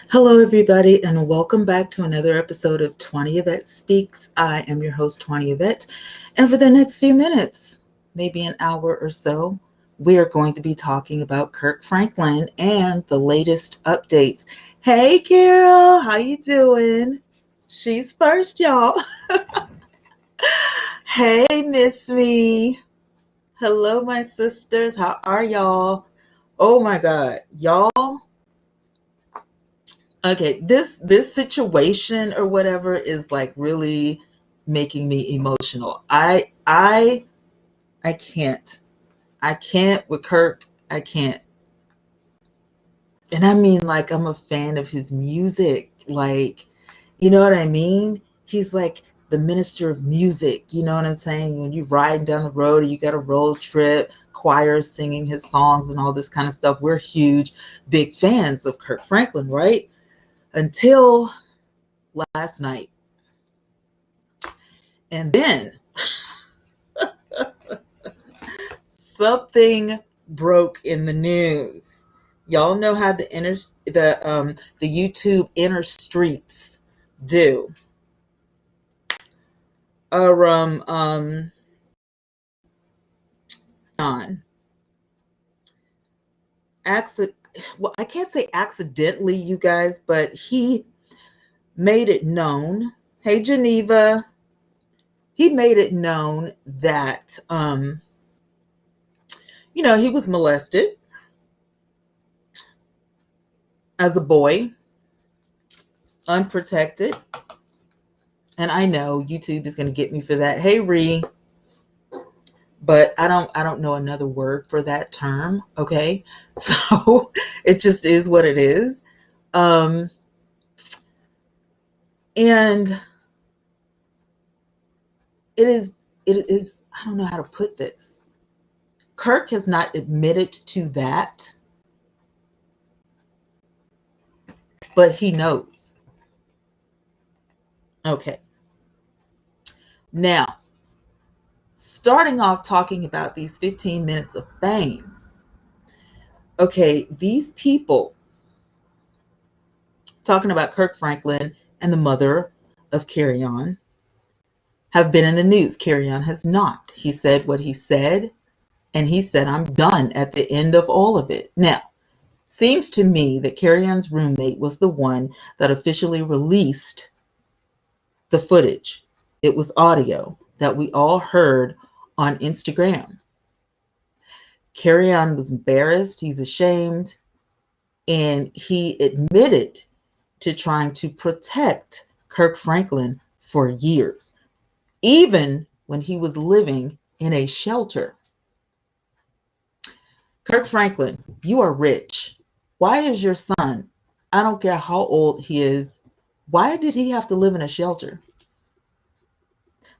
Hello, everybody, and welcome back to another episode of Twanna Speaks. I am your host, Twanna, and for the next few minutes, maybe an hour or so, we are going to be talking about Kirk Franklin and the latest updates. Hey, Carol, how you doing? She's first, y'all. Hey, Miss Me. Hello, my sisters. How are y'all? Oh my God, y'all. Okay, this situation or whatever is like really making me emotional. I can't. I can't with Kirk. I can't. And I mean, like, I'm a fan of his music. Like, you know what I mean? He's like the minister of music. You know what I'm saying? When you're riding down the road or you got a road trip, choirs singing his songs and all this kind of stuff. We're huge, big fans of Kirk Franklin, right? Until last night. And then something broke in the news. Y'all know how the YouTube inner streets do. On accident. Well, I can't say accidentally, you guys, but he made it known. Hey, Geneva. He made it known that he was molested as a boy, unprotected. And I know YouTube is going to get me for that. Hey, Ree. But I don't know another word for that term. Okay. So it just is what it is. And it is, I don't know how to put this. Kirk has not admitted to that, but he knows. Okay. Now, starting off talking about these 15 minutes of fame. Okay, these people talking about Kirk Franklin and the mother of Carry On have been in the news. Carry On has not. He said what he said, and he said, I'm done at the end of all of it. Now, seems to me that Carry On's roommate was the one that officially released the footage. It was audio that we all heard on Instagram. Carry On was embarrassed, he's ashamed, and he admitted to trying to protect Kirk Franklin for years, even when he was living in a shelter. Kirk Franklin, you are rich. Why is your son, I don't care how old he is, why did he have to live in a shelter?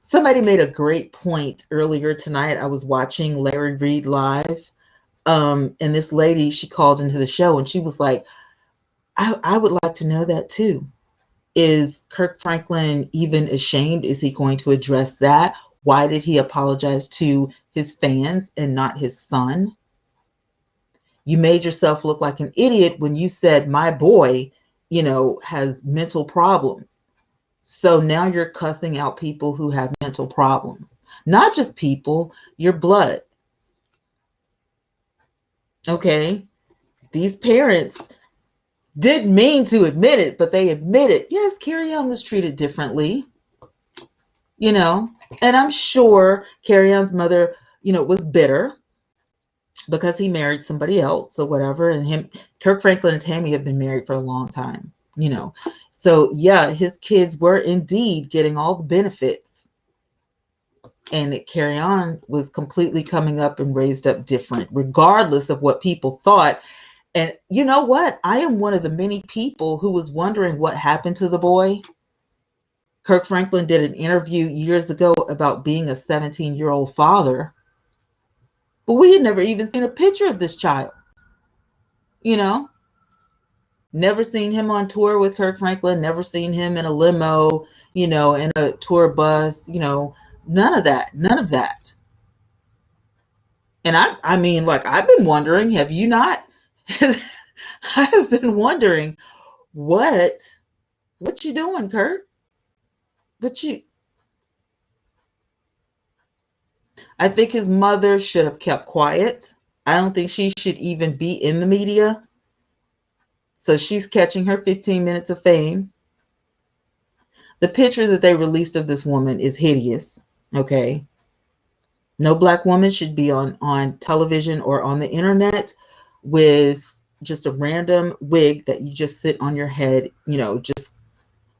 Somebody made a great point earlier tonight. I was watching Larry Reed live, and this lady, she called into the show and she was like, I would like to know that too. Is Kirk Franklin even ashamed? Is he going to address that? Why did he apologize to his fans and not his son? You made yourself look like an idiot when you said my boy, has mental problems. So now you're cussing out people who have mental problems. Not just people, your blood. Okay? These parents didn't mean to admit it, but they admit it. Yes, Carry On was treated differently. And I'm sure Carry On's mother, was bitter because he married somebody else or whatever. And Kirk Franklin and Tammy have been married for a long time, So yeah, his kids were indeed getting all the benefits. And Carry On was completely coming up and raised up different, regardless of what people thought. And you know what? I am one of the many people who was wondering what happened to the boy. Kirk Franklin did an interview years ago about being a 17-year-old father, but we had never even seen a picture of this child. Never seen him on tour with Kirk Franklin, never seen him in a limo, in a tour bus, none of that. And I mean, like, I've been wondering, have you not? I have been wondering, What? What you doing, Kirk? What you I think his mother should have kept quiet. I don't think she should even be in the media. So she's catching her 15 minutes of fame. The picture that they released of this woman is hideous. Okay. No black woman should be on television or on the internet with just a random wig that you just sit on your head. Just,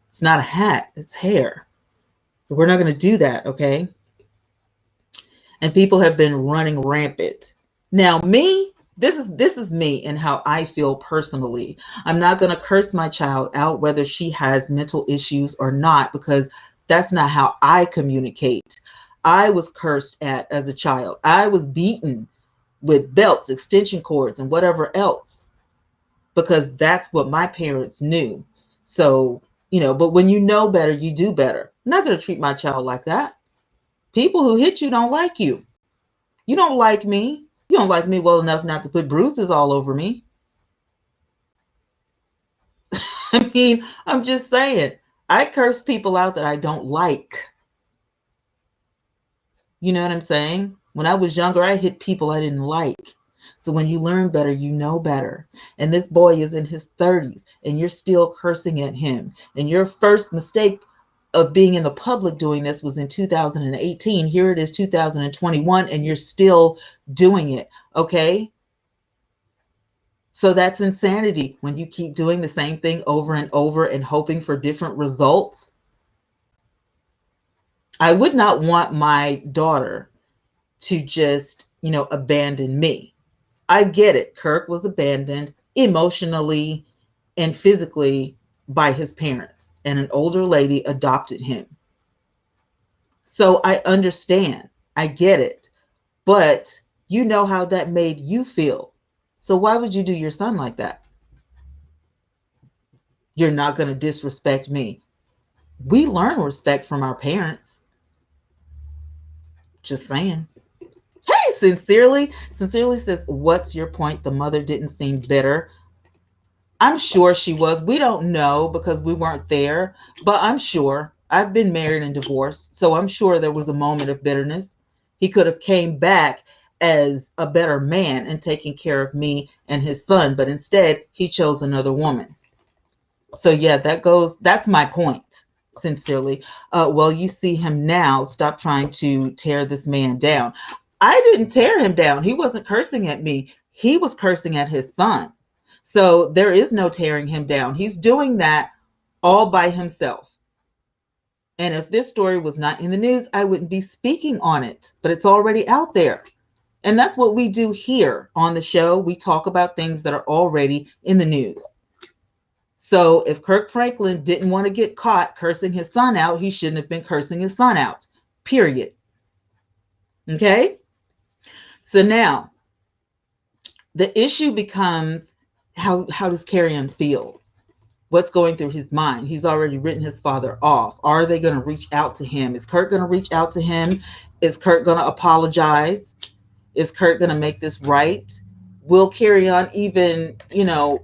it's not a hat, it's hair. So we're not going to do that. Okay. And people have been running rampant. Now, me, this is me and how I feel personally. I'm not going to curse my child out whether she has mental issues or not, because that's not how I communicate. I was cursed at as a child. I was beaten with belts, extension cords, and whatever else, because that's what my parents knew. So, but when you know better, you do better. I'm not going to treat my child like that. People who hit you don't like you. You don't like me. You don't like me well enough not to put bruises all over me. I mean, I'm just saying, I curse people out that I don't like. You know what I'm saying? When I was younger, I hit people I didn't like. So when you learn better, you know better. And this boy is in his 30s and you're still cursing at him. And your first mistake of being in the public doing this was in 2018. Here it is 2021 and you're still doing it. Okay? So that's insanity when you keep doing the same thing over and over and hoping for different results. I would not want my daughter to just, abandon me. I get it. Kirk was abandoned emotionally and physically by his parents, and an older lady adopted him. So I understand. I get it. But you know how that made you feel. So why would you do your son like that? You're not going to disrespect me. We learn respect from our parents. Just saying. Hey, sincerely. Sincerely says, what's your point? The mother didn't seem bitter. I'm sure she was. We don't know because we weren't there, but I'm sure. I've been married and divorced, so I'm sure there was a moment of bitterness. He could have came back as a better man and taking care of me and his son, but instead he chose another woman. So yeah, that's my point. Sincerely. Well, you see him now. Stop trying to tear this man down. I didn't tear him down. He wasn't cursing at me. He was cursing at his son. So there is no tearing him down. He's doing that all by himself. And if this story was not in the news, I wouldn't be speaking on it, but it's already out there. And that's what we do here on the show. We talk about things that are already in the news. So if Kirk Franklin didn't want to get caught cursing his son out, he shouldn't have been cursing his son out, period. Okay? So now the issue becomes, how does Kerrion feel? What's going through his mind? He's already written his father off. Are they going to reach out to him? Is Kirk going to reach out to him? Is Kirk going to apologize? Is Kirk going to make this right? Will Kerrion even,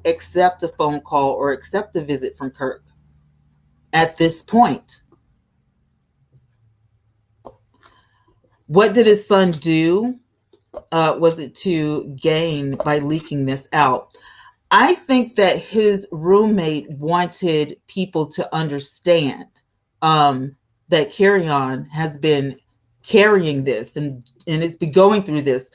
accept a phone call or accept a visit from Kirk at this point? What did his son do? Was it to gain by leaking this out? I think that his roommate wanted people to understand that Kerrion has been carrying this and it's been going through this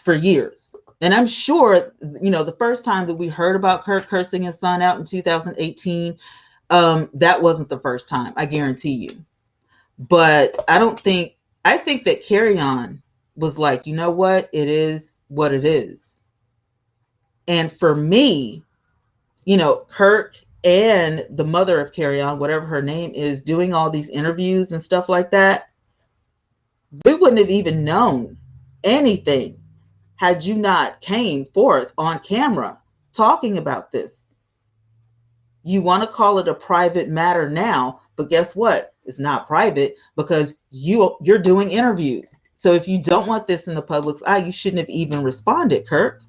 for years. And I'm sure, the first time that we heard about Kirk cursing his son out in 2018, that wasn't the first time, I guarantee you. But I think that Kerrion was like, you know what? It is what it is. And for me, Kirk and the mother of Kerrion, whatever her name is, doing all these interviews and stuff like that, we wouldn't have even known anything had you not came forth on camera talking about this. You want to call it a private matter now, but guess what? It's not private because you're doing interviews. So if you don't want this in the public's eye, you shouldn't have even responded, Kirk.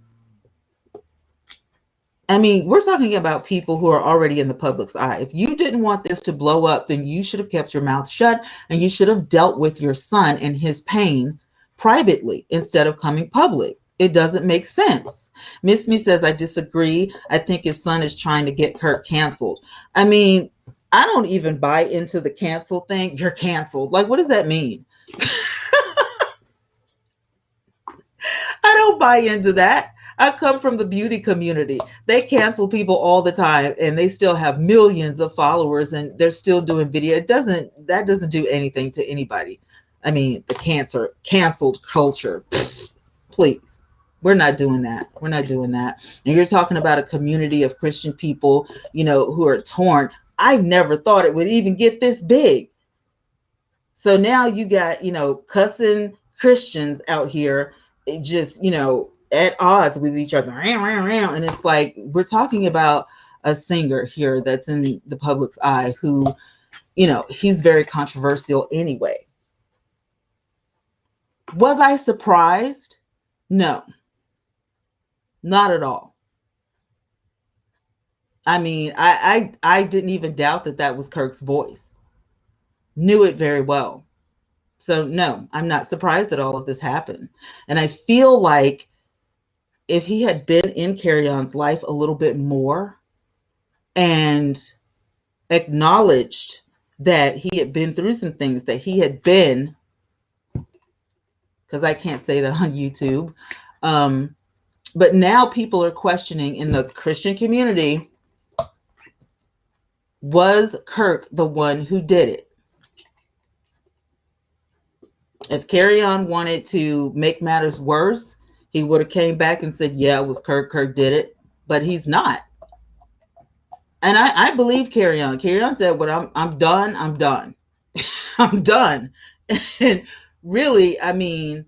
I mean, we're talking about people who are already in the public's eye. If you didn't want this to blow up, then you should have kept your mouth shut and you should have dealt with your son and his pain privately instead of coming public. It doesn't make sense. Miss Me says, I disagree. I think his son is trying to get Kirk canceled. I mean, I don't even buy into the cancel thing. You're canceled. Like, what does that mean? I don't buy into that. I come from the beauty community. They cancel people all the time and they still have millions of followers and they're still doing video. That doesn't do anything to anybody. I mean, the canceled culture. Please. We're not doing that. We're not doing that. And you're talking about a community of Christian people, who are torn. I never thought it would even get this big. So now you got, cussing Christians out here just, at odds with each other. And it's like, we're talking about a singer here that's in the public's eye who, he's very controversial anyway. Was I surprised? No, not at all. I mean, I didn't even doubt that was Kirk's voice. Knew it very well. So no, I'm not surprised that all of this happened. And I feel like if he had been in Carry On's life a little bit more and acknowledged that he had been through some things, that he had been, because I can't say that on YouTube, but now people are questioning in the Christian community, was Kirk the one who did it? If Carry On wanted to make matters worse, he would have came back and said, yeah, it was Kirk. Kirk did it. But he's not. And I believe Carry On. Carry On said, well, I'm done. I'm done. I'm done. And really, I mean,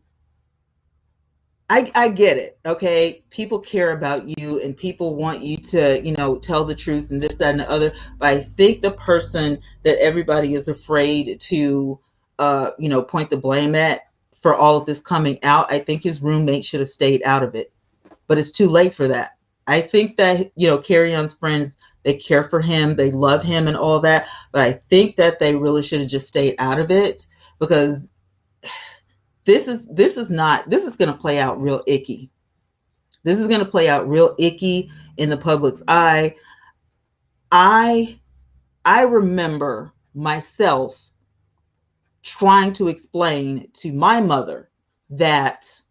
I get it. Okay. People care about you and people want you to, tell the truth and this, that, and the other. But I think the person that everybody is afraid to, point the blame at for all of this coming out, I think his roommate should have stayed out of it. But it's too late for that. I think that, Carry On's friends, they care for him, they love him and all that. But I think that they really should have just stayed out of it, because this is going to play out real icky. This is going to play out real icky in the public's eye. I remember myself trying to explain to my mother that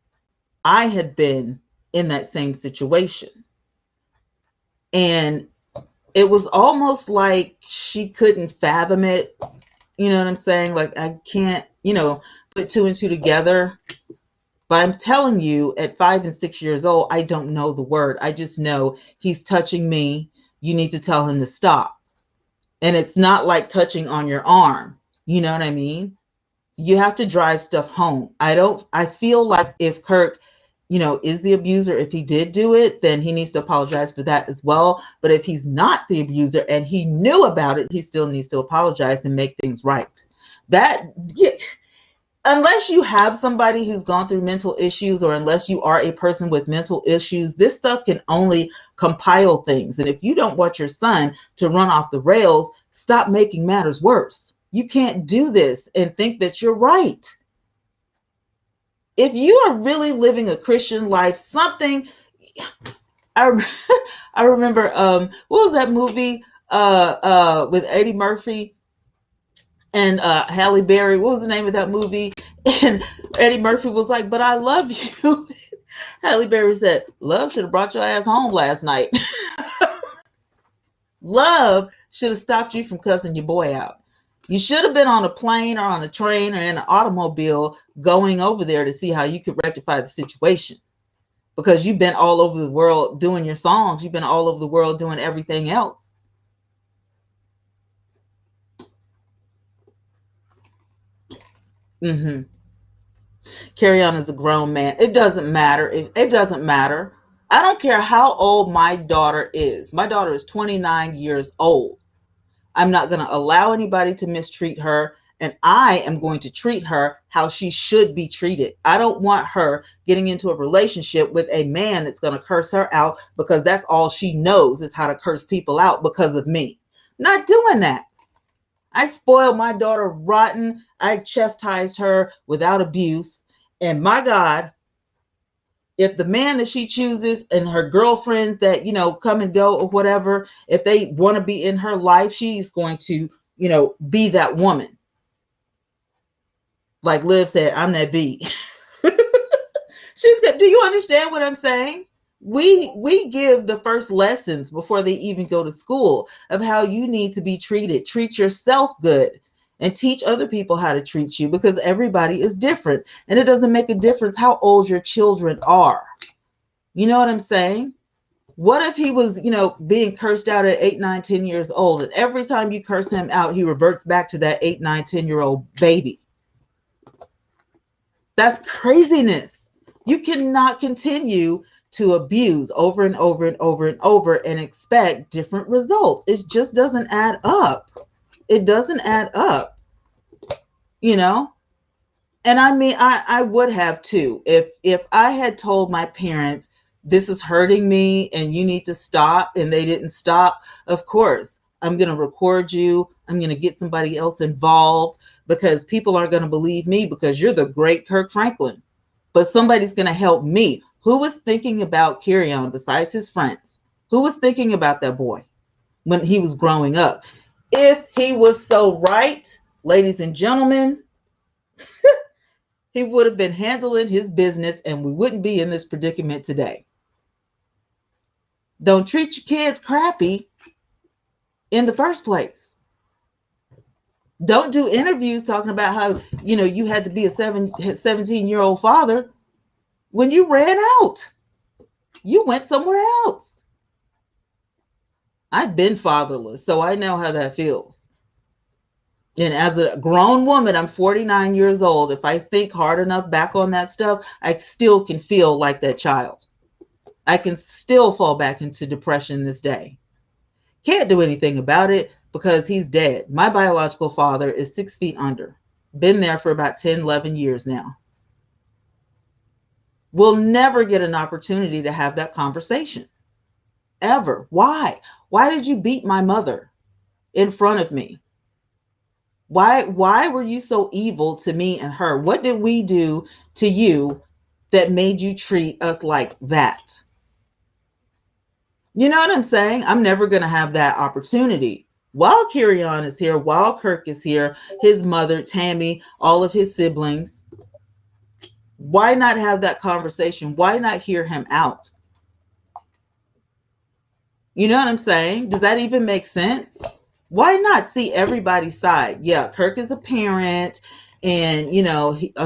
I had been in that same situation. And it was almost like she couldn't fathom it. You know what I'm saying? Like, I can't, put two and two together. But I'm telling you, at 5 and 6 years old, I don't know the word. I just know he's touching me. You need to tell him to stop. And it's not like touching on your arm. You know what I mean? You have to drive stuff home. I feel like if Kirk, is the abuser, if he did do it, then he needs to apologize for that as well. But if he's not the abuser and he knew about it, he still needs to apologize and make things right. Unless you have somebody who's gone through mental issues, or unless you are a person with mental issues, this stuff can only compile things. And if you don't want your son to run off the rails, stop making matters worse. You can't do this and think that you're right. If you are really living a Christian life, I remember, what was that movie with Eddie Murphy and Halle Berry? What was the name of that movie? And Eddie Murphy was like, but I love you. Halle Berry said, love should have brought your ass home last night. Love should have stopped you from cussing your boy out. You should have been on a plane or on a train or in an automobile going over there to see how you could rectify the situation. Because you've been all over the world doing your songs. You've been all over the world doing everything else. Carry On is a grown man. It doesn't matter. It doesn't matter. I don't care how old my daughter is. My daughter is 29 years old. I'm not going to allow anybody to mistreat her. and I am going to treat her how she should be treated. I don't want her getting into a relationship with a man that's going to curse her out because that's all she knows is how to curse people out because of me. Not doing that. I spoiled my daughter rotten. I chastised her without abuse. And my God, if the man that she chooses and her girlfriends that, come and go or whatever, if they want to be in her life, she's going to, be that woman. Like Liv said, I'm that bee. She's good. Do you understand what I'm saying? We give the first lessons before they even go to school of how you need to be treated. Treat yourself good and teach other people how to treat you, because everybody is different. And it doesn't make a difference how old your children are. You know what I'm saying? What if he was, being cursed out at 8, 9, 10 years old, and every time you curse him out, he reverts back to that 8, 9, 10-year-old baby? That's craziness. You cannot continue to abuse over and over and over and over and expect different results. It just doesn't add up. It doesn't add up, And I mean, I would have too. If I had told my parents, this is hurting me and you need to stop, and they didn't stop, of course, I'm going to record you. I'm going to get somebody else involved, because people aren't going to believe me because you're the great Kirk Franklin. But somebody's going to help me. Who was thinking about Kerryon besides his friends? Who was thinking about that boy when he was growing up? If he was so right, ladies and gentlemen, he would have been handling his business and we wouldn't be in this predicament today. Don't treat your kids crappy in the first place. Don't do interviews talking about how, you had to be a 17-year-old father when you ran out. You went somewhere else. I've been fatherless, so I know how that feels. And as a grown woman, I'm 49 years old. If I think hard enough back on that stuff, I still can feel like that child. I can still fall back into depression this day. Can't do anything about it because he's dead. My biological father is 6 feet under. Been there for about 10, 11 years now. We'll never get an opportunity to have that conversation. Ever. Why? Why did you beat my mother in front of me? Why were you so evil to me and her? What did we do to you that made you treat us like that? You know what I'm saying? I'm never going to have that opportunity. While Kerryon is here, while Kirk is here, his mother, Tammy, all of his siblings, why not have that conversation? Why not hear him out? You know what I'm saying? Does that even make sense? Why not see everybody's side? Yeah, Kirk is a parent and,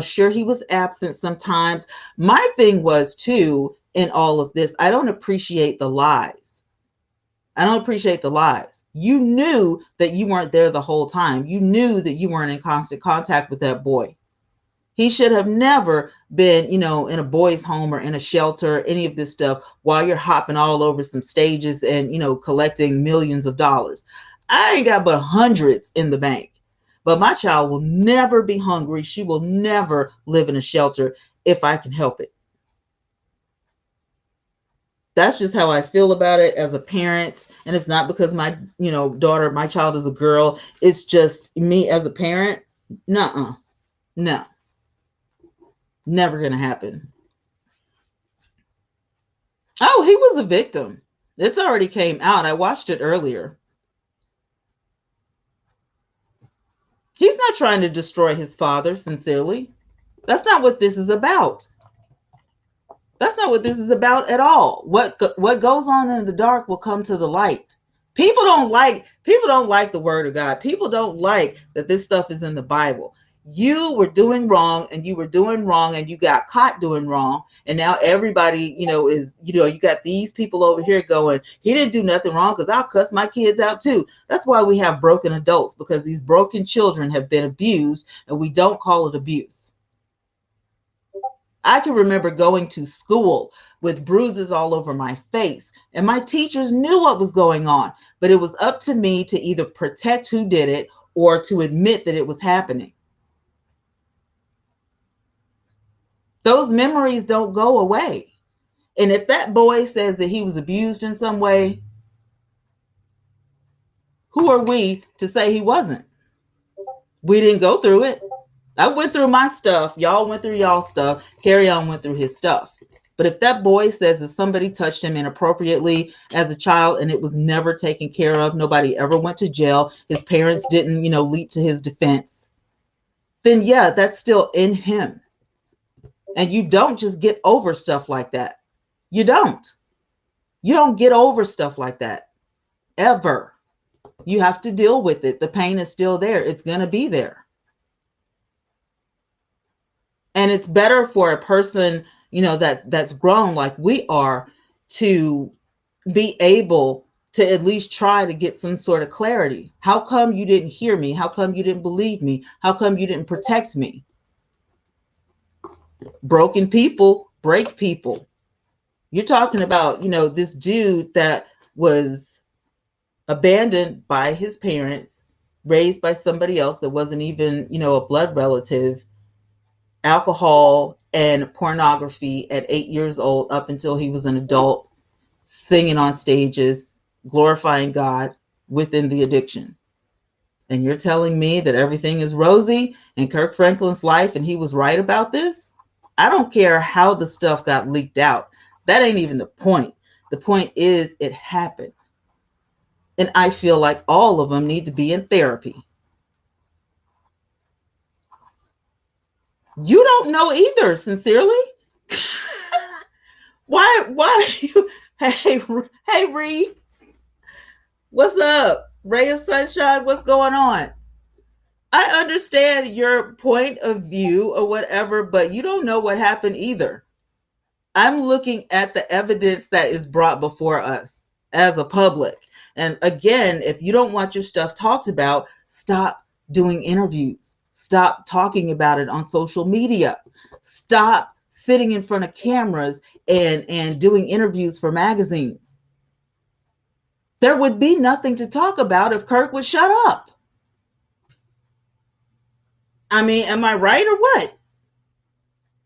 sure, he was absent sometimes. My thing was, too, in all of this, I don't appreciate the lies. I don't appreciate the lies. You knew that you weren't there the whole time. You knew that you weren't in constant contact with that boy. He should have never been, in a boys' home or in a shelter, any of this stuff, while you're hopping all over some stages and, collecting millions of dollars. I ain't got but hundreds in the bank. But my child will never be hungry. She will never live in a shelter if I can help it. That's just how I feel about it as a parent. And it's not because my, daughter, my child is a girl. It's just me as a parent. No. Never going to happen. Oh, he was a victim. It's already came out. I watched it earlier. He's not trying to destroy his father, sincerely. That's not what this is about. That's not what this is about at all. What goes on in the dark will come to the light. People don't like the word of God. People don't like that this stuff is in the Bible. You were doing wrong and you were doing wrong and you got caught doing wrong. And now everybody, you got these people over here going, he didn't do nothing wrong because I'll cuss my kids out too. That's why we have broken adults, because these broken children have been abused and we don't call it abuse. I can remember going to school with bruises all over my face, and my teachers knew what was going on, but it was up to me to either protect who did it or to admit that it was happening. Those memories don't go away. And if that boy says that he was abused in some way, who are we to say he wasn't? We didn't go through it. I went through my stuff. Y'all went through y'all stuff. Carry-on went through his stuff. But if that boy says that somebody touched him inappropriately as a child and it was never taken care of, nobody ever went to jail, his parents didn't, leap to his defense, then yeah, that's still in him. And you don't just get over stuff like that. You don't. You don't get over stuff like that. Ever. You have to deal with it. The pain is still there. It's going to be there. And it's better for a person, that's grown like we are, to be able to at least try to get some sort of clarity. How come you didn't hear me? How come you didn't believe me? How come you didn't protect me? Broken people break people. You're talking about, this dude that was abandoned by his parents, raised by somebody else that wasn't even, a blood relative, alcohol and pornography at 8 years old up until he was an adult, singing on stages, glorifying God within the addiction. And you're telling me that everything is rosy in Kirk Franklin's life and he was right about this? I don't care how the stuff got leaked out. That ain't even the point. The point is it happened. And I feel like all of them need to be in therapy. You don't know either, sincerely. Why are you? Hey, Ree. What's up? Ray of Sunshine, what's going on? I understand your point of view or whatever, but you don't know what happened either. I'm looking at the evidence that is brought before us as a public. And again, if you don't want your stuff talked about, stop doing interviews. Stop talking about it on social media. Stop sitting in front of cameras and doing interviews for magazines. There would be nothing to talk about if Kirk would shut up. I mean, am I right or what?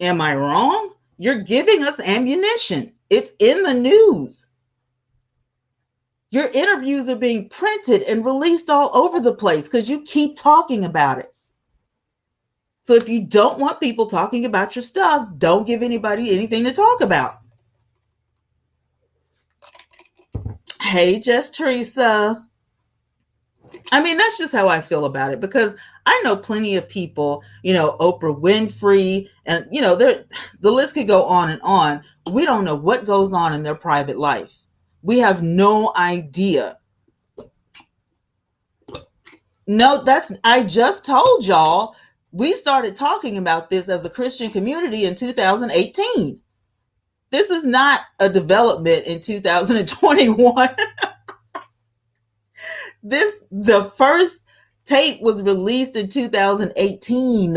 Am I wrong? You're giving us ammunition. It's in the news. Your interviews are being printed and released all over the place because you keep talking about it. So if you don't want people talking about your stuff, don't give anybody anything to talk about. Hey, Jess Teresa. I mean, that's just how I feel about it, because I know plenty of people, Oprah Winfrey, and, the list could go on and on. We don't know what goes on in their private life. We have no idea. No, I just told y'all, we started talking about this as a Christian community in 2018. This is not a development in 2021. The first tape was released in 2018.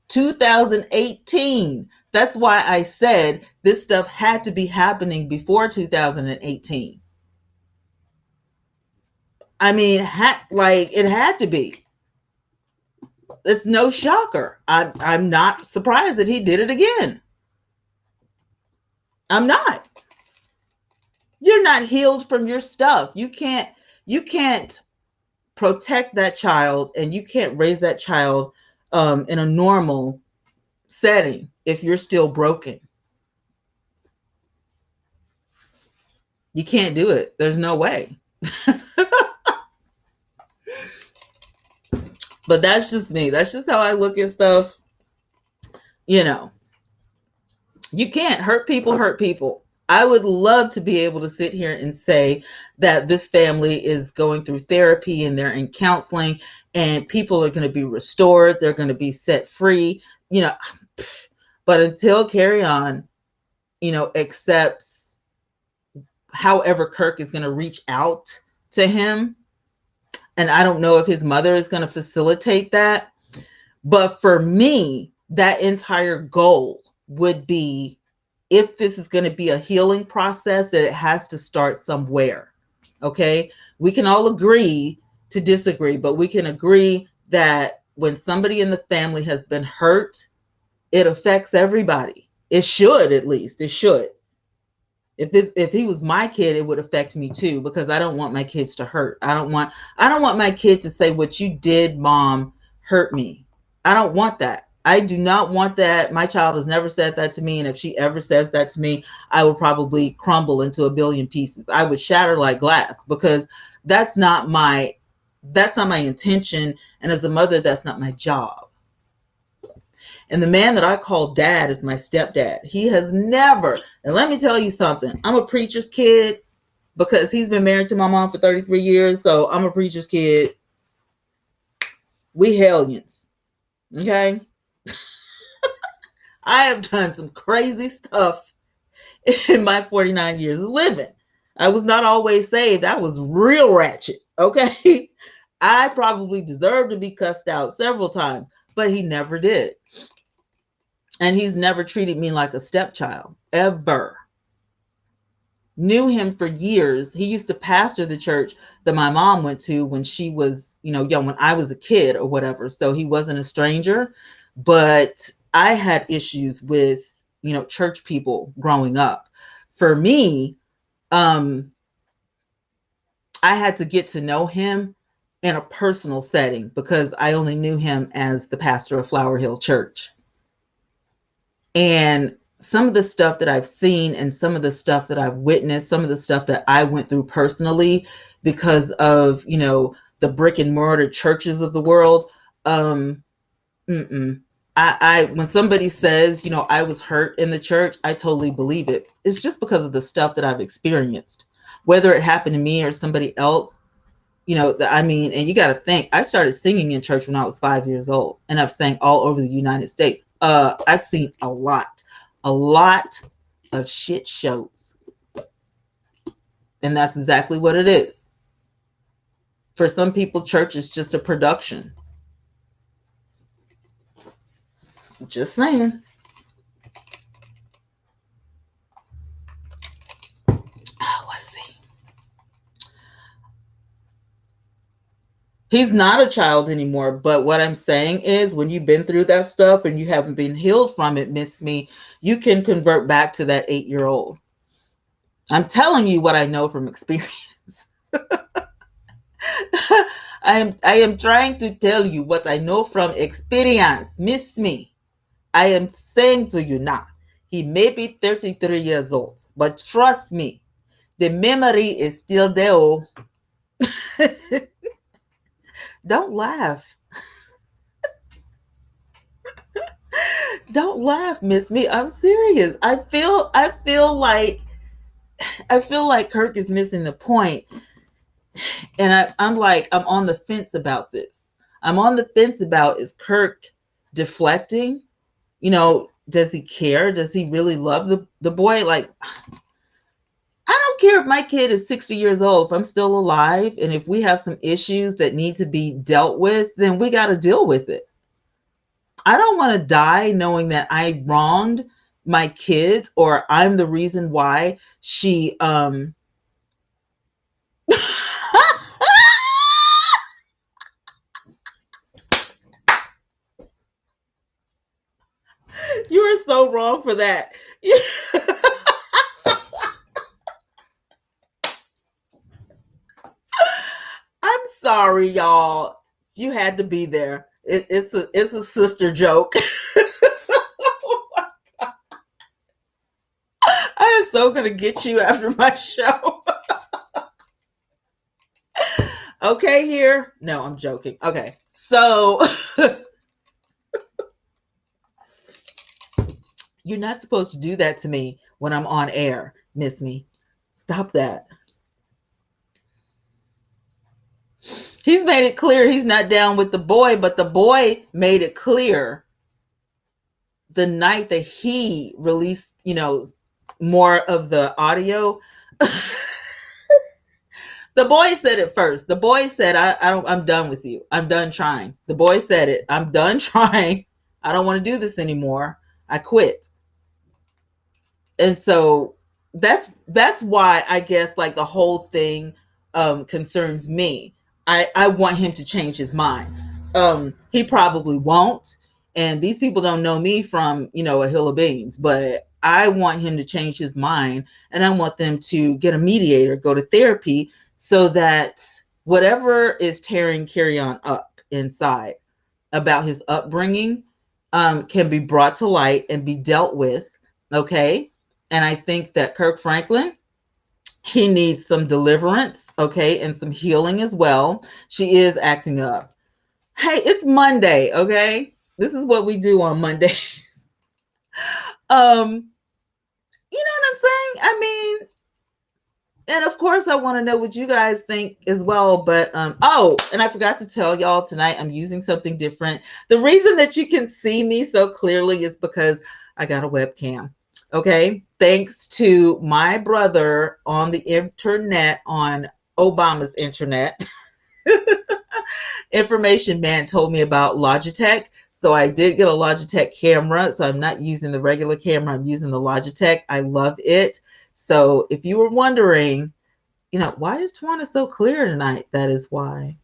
2018. That's why I said this stuff had to be happening before 2018. I mean, it had to be. It's no shocker. I'm not surprised that he did it again. I'm not. You're not healed from your stuff. You can't protect that child, and you can't raise that child in a normal setting if you're still broken. You can't do it. There's no way. But that's just me. That's just how I look at stuff. You can't hurt people. I would love to be able to sit here and say that this family is going through therapy and they're in counseling and people are going to be restored. They're going to be set free, but until Carry On, accepts however Kirk is going to reach out to him. And I don't know if his mother is going to facilitate that. But for me, that entire goal would be, if this is going to be a healing process, that it has to start somewhere. Okay. We can all agree to disagree, but we can agree that when somebody in the family has been hurt, it affects everybody. It should, at least. It should. If he was my kid, it would affect me too, because I don't want my kids to hurt. I don't want my kid to say, what you did, mom, hurt me. I don't want that. I do not want that. My child has never said that to me, and if she ever says that to me, I will probably crumble into a billion pieces. I would shatter like glass, because that's not my intention, and as a mother, that's not my job. And the man that I call dad is my stepdad. He has never, and let me tell you something, I'm a preacher's kid because he's been married to my mom for 33 years. So I'm a preacher's kid. We hellions. Okay. I have done some crazy stuff in my 49 years of living. I was not always saved. I was real ratchet. Okay. I probably deserved to be cussed out several times, but he never did. And he's never treated me like a stepchild, ever. Knew him for years. He used to pastor the church that my mom went to when she was, young, when I was a kid or whatever. So he wasn't a stranger, but I had issues with, church people growing up. For me, I had to get to know him in a personal setting because I only knew him as the pastor of Flower Hill Church. And some of the stuff that I've seen and some of the stuff that I've witnessed, some of the stuff that I went through personally because of, the brick and mortar churches of the world. When somebody says, I was hurt in the church, I totally believe it. It's just because of the stuff that I've experienced, whether it happened to me or somebody else. And you got to think, I started singing in church when I was 5 years old, and I've sang all over the United States. I've seen a lot of shit shows. And that's exactly what it is. For some people, church is just a production. Just saying. Let's see. He's not a child anymore, but what I'm saying is when you've been through that stuff and you haven't been healed from it, Miss Me, you can convert back to that 8-year-old. I'm telling you what I know from experience. I am trying to tell you what I know from experience, Miss Me. I am saying to you now, he may be 33 years old, but trust me, the memory is still there. Don't laugh. Don't laugh, Miss Me. I'm serious. I feel like Kirk is missing the point. And I'm on the fence about this. I'm on the fence about, is Kirk deflecting? Does he care? Does he really love the boy? Like, I don't care if my kid is 60 years old. If I'm still alive and if we have some issues that need to be dealt with, then we got to deal with it. I don't want to die knowing that I wronged my kids or I'm the reason why she You are so wrong for that. I'm sorry, y'all. You had to be there. It's a sister joke. I am so gonna get you after my show. Okay, here. No, I'm joking. Okay, so you're not supposed to do that to me when I'm on air, Miss Me. Stop that. He's made it clear he's not down with the boy, but the boy made it clear the night that he released, more of the audio. The boy said it first. The boy said, I'm done with you. I'm done trying. The boy said it. I'm done trying. I don't want to do this anymore. I quit. And so that's why I guess like the whole thing concerns me. I want him to change his mind. He probably won't. And these people don't know me from, a hill of beans, but I want him to change his mind, and I want them to get a mediator, go to therapy, so that whatever is tearing Kerryon up inside about his upbringing can be brought to light and be dealt with. Okay. And I think that Kirk Franklin, he needs some deliverance, okay, and some healing as well. She is acting up. Hey, it's Monday, okay? This is what we do on Mondays. You know what I'm saying? I mean, and of course I want to know what you guys think as well, but oh, and I forgot to tell y'all tonight I'm using something different. The reason that you can see me so clearly is because I got a webcam. Okay, thanks to my brother on the internet, on Obama's internet. Information man told me about Logitech. So I did get a Logitech camera. So I'm not using the regular camera. I'm using the Logitech. I love it. So if you were wondering, why is Twanna so clear tonight? That is why.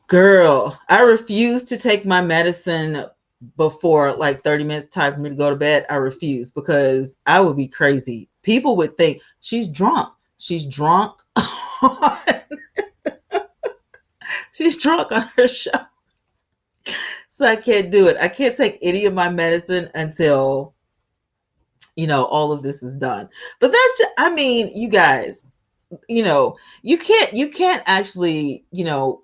Girl, I refuse to take my medicine before like 30 minutes time for me to go to bed. I refuse, because I would be crazy. People would think she's drunk. She's drunk. She's drunk on her show. So I can't do it. I can't take any of my medicine until, all of this is done. But that's just, I mean, you guys, you can't actually,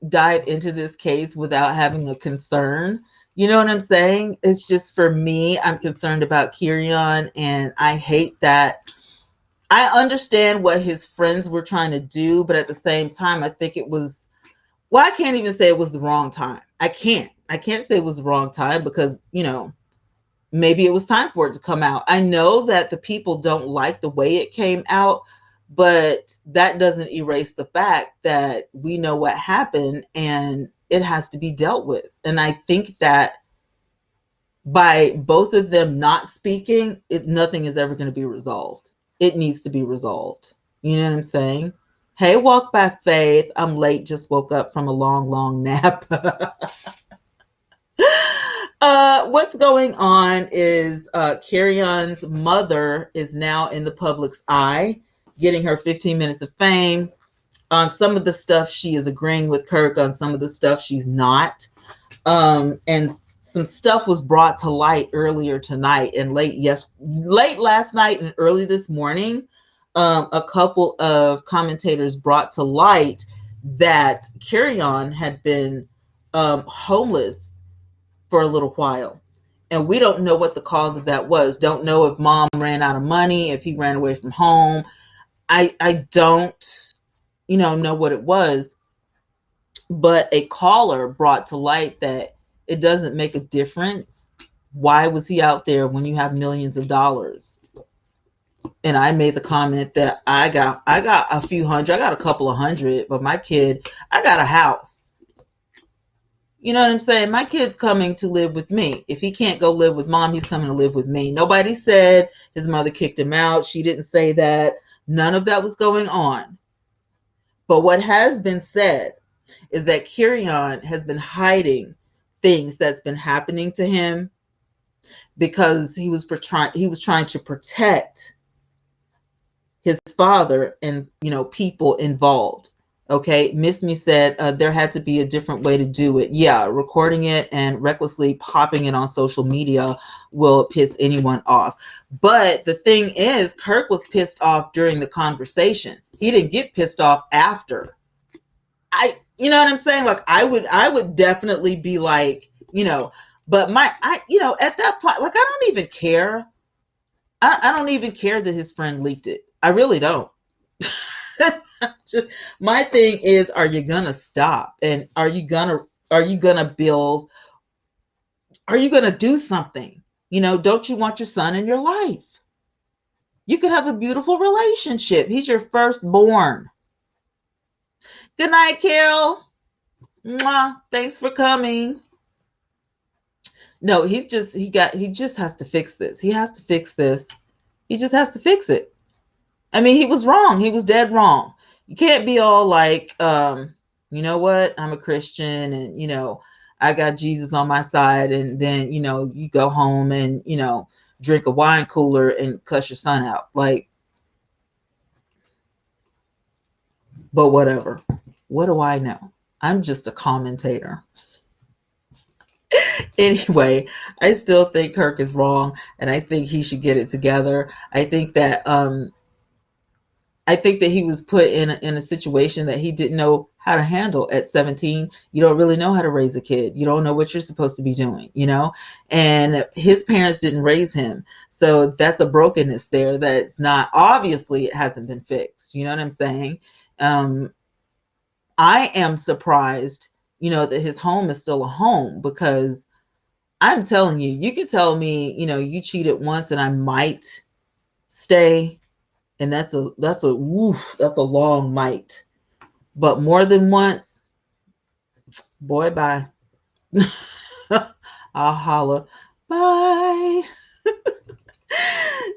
dive into this case without having a concern. You know what I'm saying? It's just, for me, I'm concerned about Kerryon, and I hate that. I understand what his friends were trying to do, but at the same time, I think it was, well, I can't even say it was the wrong time. I can't say it was the wrong time, because, maybe it was time for it to come out. I know that the people don't like the way it came out, but that doesn't erase the fact that we know what happened and it has to be dealt with. And I think that by both of them not speaking, nothing is ever going to be resolved. It needs to be resolved. You know what I'm saying? Hey, Walk by Faith. I'm late. Just woke up from a long, long nap. What's going on is Kerryon's mother is now in the public's eye, getting her 15 minutes of fame. On some of the stuff, she is agreeing with Kirk. On some of the stuff, she's not. And some stuff was brought to light earlier tonight and late last night and early this morning. A couple of commentators brought to light that Kerryon had been homeless for a little while. And we don't know what the cause of that was. Don't know if mom ran out of money, if he ran away from home. I don't, know what it was. But a caller brought to light that it doesn't make a difference. Why was he out there when you have millions of dollars? And I made the comment that I got a few hundred, I got a couple of hundred, but my kid, I got a house. You know what I'm saying? My kid's coming to live with me. If he can't go live with mom, he's coming to live with me. Nobody said his mother kicked him out. She didn't say that. None of that was going on. But what has been said is that Kerryon has been hiding things that's been happening to him because he was trying to protect his father and, people involved. Okay. Miss Me said there had to be a different way to do it. Yeah. Recording it and recklessly popping it on social media will piss anyone off. But the thing is, Kirk was pissed off during the conversation. He didn't get pissed off after. You know what I'm saying? Like I would definitely be like, but at that point, like, I don't even care. I don't even care that his friend leaked it. I really don't. My thing is, are you gonna stop? And are you gonna build? Are you gonna do something? Don't you want your son in your life? You could have a beautiful relationship. He's your firstborn. Good night, Carol. Mwah. Thanks for coming. No, he just has to fix this. He has to fix this. He just has to fix it. I mean, he was wrong. He was dead wrong. You can't be all like, you know what, I'm a Christian and, I got Jesus on my side. And then, you go home and, drink a wine cooler and cuss your son out. Like, but whatever. What do I know? I'm just a commentator. Anyway, I still think Kirk is wrong, and I think he should get it together. I think that he was put in a situation that he didn't know how to handle at 17. You don't really know how to raise a kid. You don't know what you're supposed to be doing, and his parents didn't raise him. So that's a brokenness there that's not, obviously it hasn't been fixed. You know what I'm saying? I am surprised, that his home is still a home, because I'm telling you, you could tell me, you cheated once and I might stay. And that's a long might. But more than once, boy, bye. I'll holler, bye.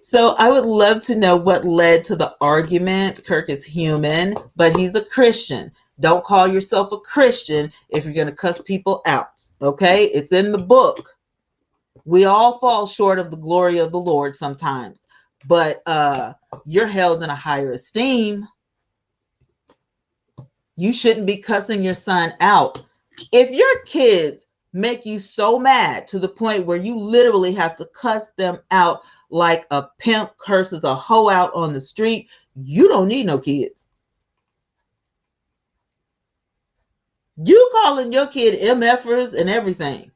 So I would love to know what led to the argument. Kirk is human, but he's a Christian. Don't call yourself a Christian if you're going to cuss people out. Okay? It's in the book. We all fall short of the glory of the Lord sometimes, but you're held in a higher esteem. You shouldn't be cussing your son out. If your kids make you so mad to the point where you literally have to cuss them out like a pimp curses a hoe out on the street, you don't need no kids. You calling your kid MFers and everything.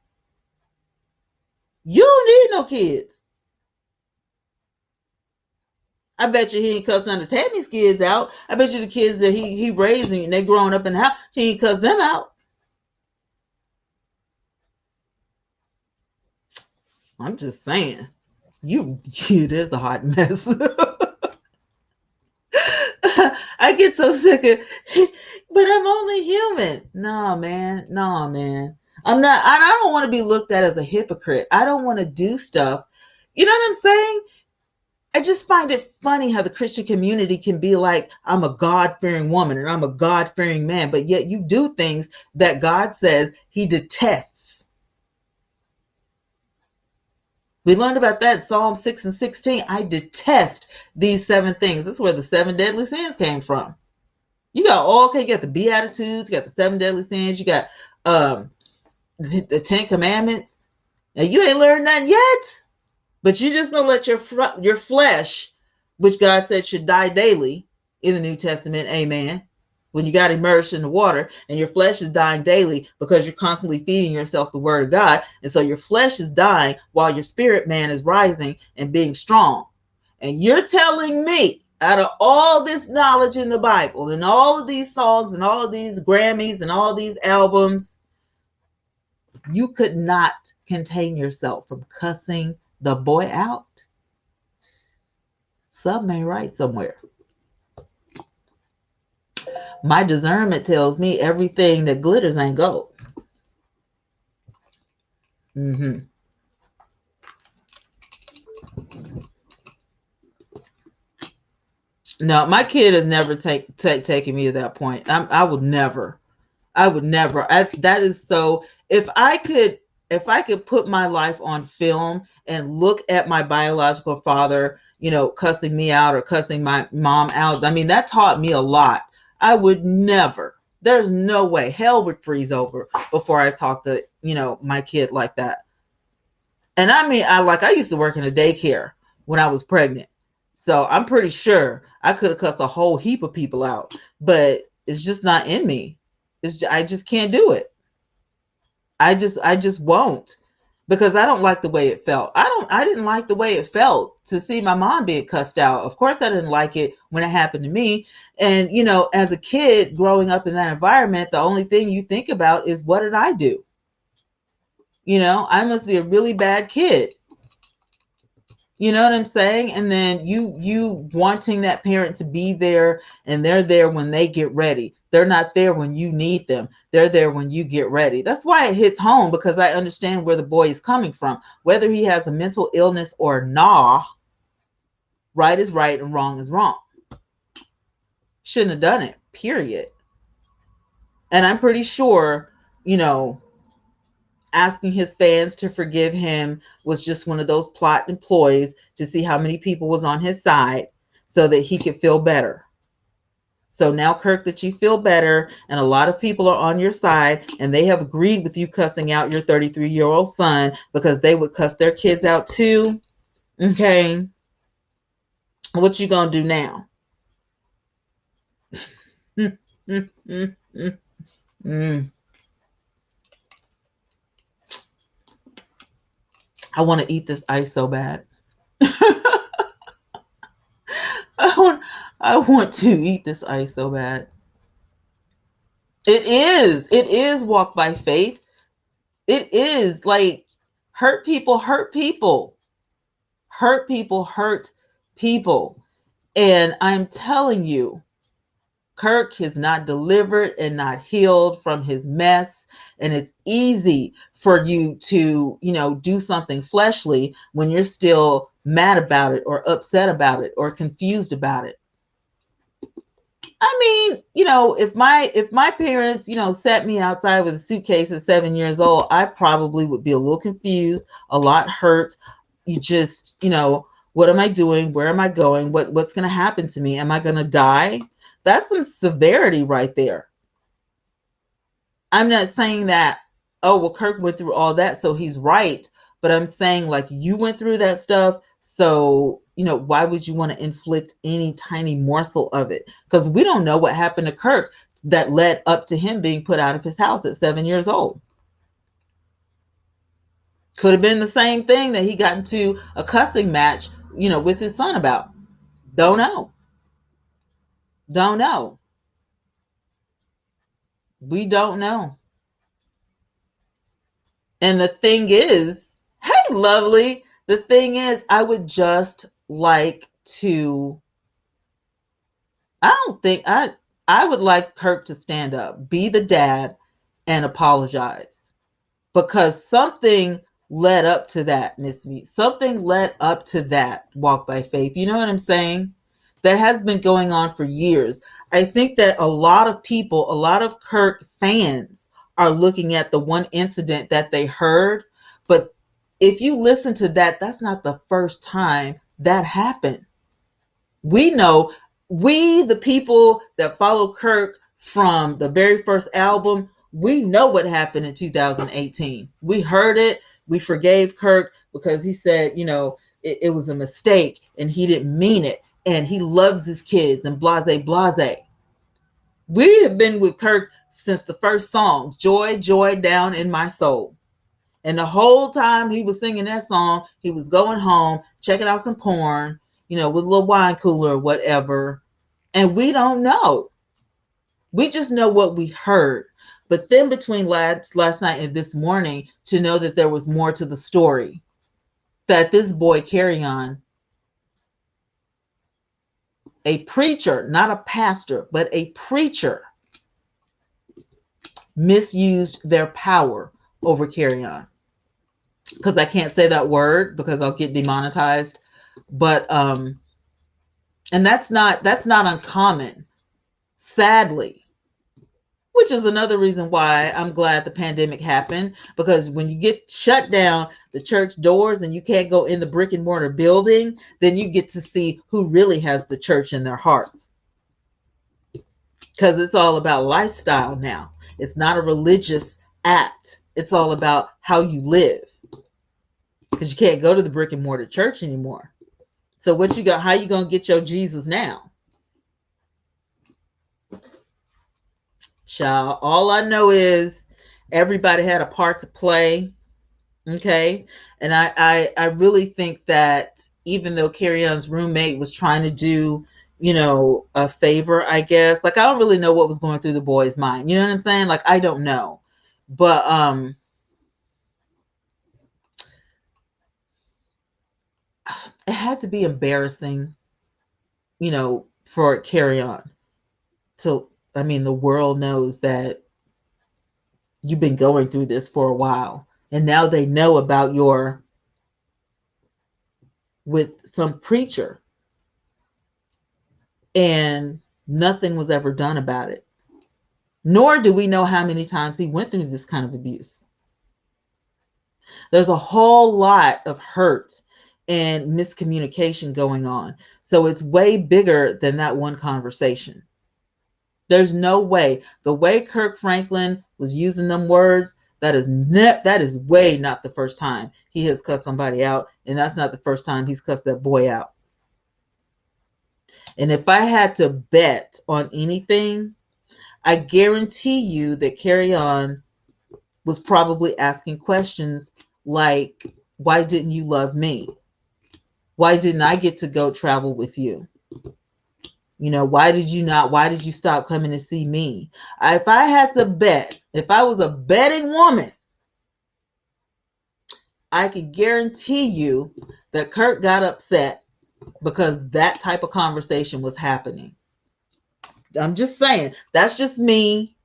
You don't need no kids. I bet you he ain't cuss none of Tammy's kids out. I bet you the kids that he raising and they growing up in the house, he ain't cuss them out. I'm just saying, it is a hot mess. I get so sick of, but I'm only human. No, man. I'm not, I don't want to be looked at as a hypocrite. I don't want to do stuff. You know what I'm saying? I just find it funny how the Christian community can be like, I'm a God-fearing woman and I'm a God-fearing man, but yet you do things that God says he detests. We learned about that in Psalm 6 and 16. I detest these 7 things. This is where the 7 deadly sins came from. You got you got the Beatitudes, you got the 7 deadly sins, you got the 10 commandments. Now you ain't learned nothing yet, but you just gonna let your flesh, which God said should die daily in the New Testament, amen. When you got immersed in the water and your flesh is dying daily because you're constantly feeding yourself the word of God. And so your flesh is dying while your spirit man is rising and being strong. And you're telling me, out of all this knowledge in the Bible and all of these songs and all of these Grammys and all these albums, you could not contain yourself from cussing the boy out? Something ain't right somewhere. My discernment tells me everything that glitters ain't gold. No, my kid has never taken me to that point. I would never. That is so. If I could put my life on film and look at my biological father, cussing me out or cussing my mom out, I mean, that taught me a lot. I would never. There's no way. Hell would freeze over before I talk to, my kid like that. And I mean, I used to work in a daycare when I was pregnant. So I'm pretty sure I could have cussed a whole heap of people out, but it's just not in me. I just can't do it. I just won't, because I don't like the way it felt. I didn't like the way it felt to see my mom being cussed out. Of course, I didn't like it when it happened to me. And, as a kid growing up in that environment, the only thing you think about is, what did I do? I must be a really bad kid. You know what I'm saying? And then you wanting that parent to be there, and they're there when they get ready. They're not there when you need them. They're there when you get ready. That's why it hits home, because I understand where the boy is coming from. Whether he has a mental illness or not, right is right and wrong is wrong. Shouldn't have done it, period. And I'm pretty sure, you know, asking his fans to forgive him was just one of those plot employees to see how many people was on his side so that he could feel better. So now, Kirk, that you feel better and a lot of people are on your side and they have agreed with you cussing out your 33-year-old son because they would cuss their kids out too. Okay. What you gonna do now? I want to eat this ice so bad. I want to eat this ice so bad. It is walk by faith. It is like hurt people hurt people. Hurt people hurt people. And I'm telling you, Kirk is not delivered and not healed from his mess. And it's easy for you to, you know, do something fleshly when you're still mad about it or upset about it or confused about it. I mean, you know, if my parents, you know, sat me outside with a suitcase at 7 years old, I probably would be a little confused, a lot hurt. You just, you know, what am I doing? Where am I going? What's going to happen to me? Am I going to die? That's some severity right there. I'm not saying that, oh, well, Kirk went through all that, so he's right. But I'm saying, like, you went through that stuff. So, you know, why would you want to inflict any tiny morsel of it? Because we don't know what happened to Kirk that led up to him being put out of his house at 7 years old. Could have been the same thing that he got into a cussing match, you know, with his son about. Don't know. Don't know. We don't know. And the thing is, hey, lovely. The thing is, I would just like to, I don't think, I would like Kirk to stand up, be the dad, and apologize. Because something led up to that, Miss Me. Something led up to that walk by faith. You know what I'm saying? That has been going on for years. I think that a lot of people, a lot of Kirk fans are looking at the one incident that they heard. But if you listen to that, that's not the first time that happened. We know, we, the people that follow Kirk from the very first album, we know what happened in 2018. We heard it. We forgave Kirk because he said, you know, it was a mistake and he didn't mean it. And he loves his kids and blase, blase. We have been with Kirk since the first song, Joy, Joy Down in My Soul. And the whole time he was singing that song, he was going home, checking out some porn, you know, with a little wine cooler or whatever. And we don't know. We just know what we heard. But then between last night and this morning, to know that there was more to the story, that this boy Kerryon, a preacher, not a pastor, but a preacher, misused their power over Kerryon. Because I can't say that word because I'll get demonetized. But and that's not uncommon, sadly. Which is another reason why I'm glad the pandemic happened, because when you get shut down the church doors and you can't go in the brick and mortar building, then you get to see who really has the church in their hearts. Because it's all about lifestyle now. It's not a religious act. It's all about how you live. Because you can't go to the brick and mortar church anymore. So what you got? How you gonna get your Jesus now? Child, all I know is everybody had a part to play. Okay. And I really think that even though Kerryon's roommate was trying to do, you know, a favor, I guess, like, I don't really know what was going through the boy's mind. You know what I'm saying? Like, I don't know. But it had to be embarrassing, you know, for Kerryon to, I mean, the world knows that you've been going through this for a while. And now they know about your, with some preacher. And Nothing was ever done about it. Nor do we know how many times he went through this kind of abuse. There's a whole lot of hurt and miscommunication going on. So it's way bigger than that one conversation. There's no way. The way Kirk Franklin was using them words, that is way not the first time he has cussed somebody out, and that's not the first time he's cussed that boy out. And if I had to bet on anything, I guarantee you that Carry On was probably asking questions like, why didn't you love me? Why didn't I get to go travel with you? You know, why did you stop coming to see me? If I had to bet, if I was a betting woman, I could guarantee you that Kirk got upset because that type of conversation was happening. I'm just saying, that's just me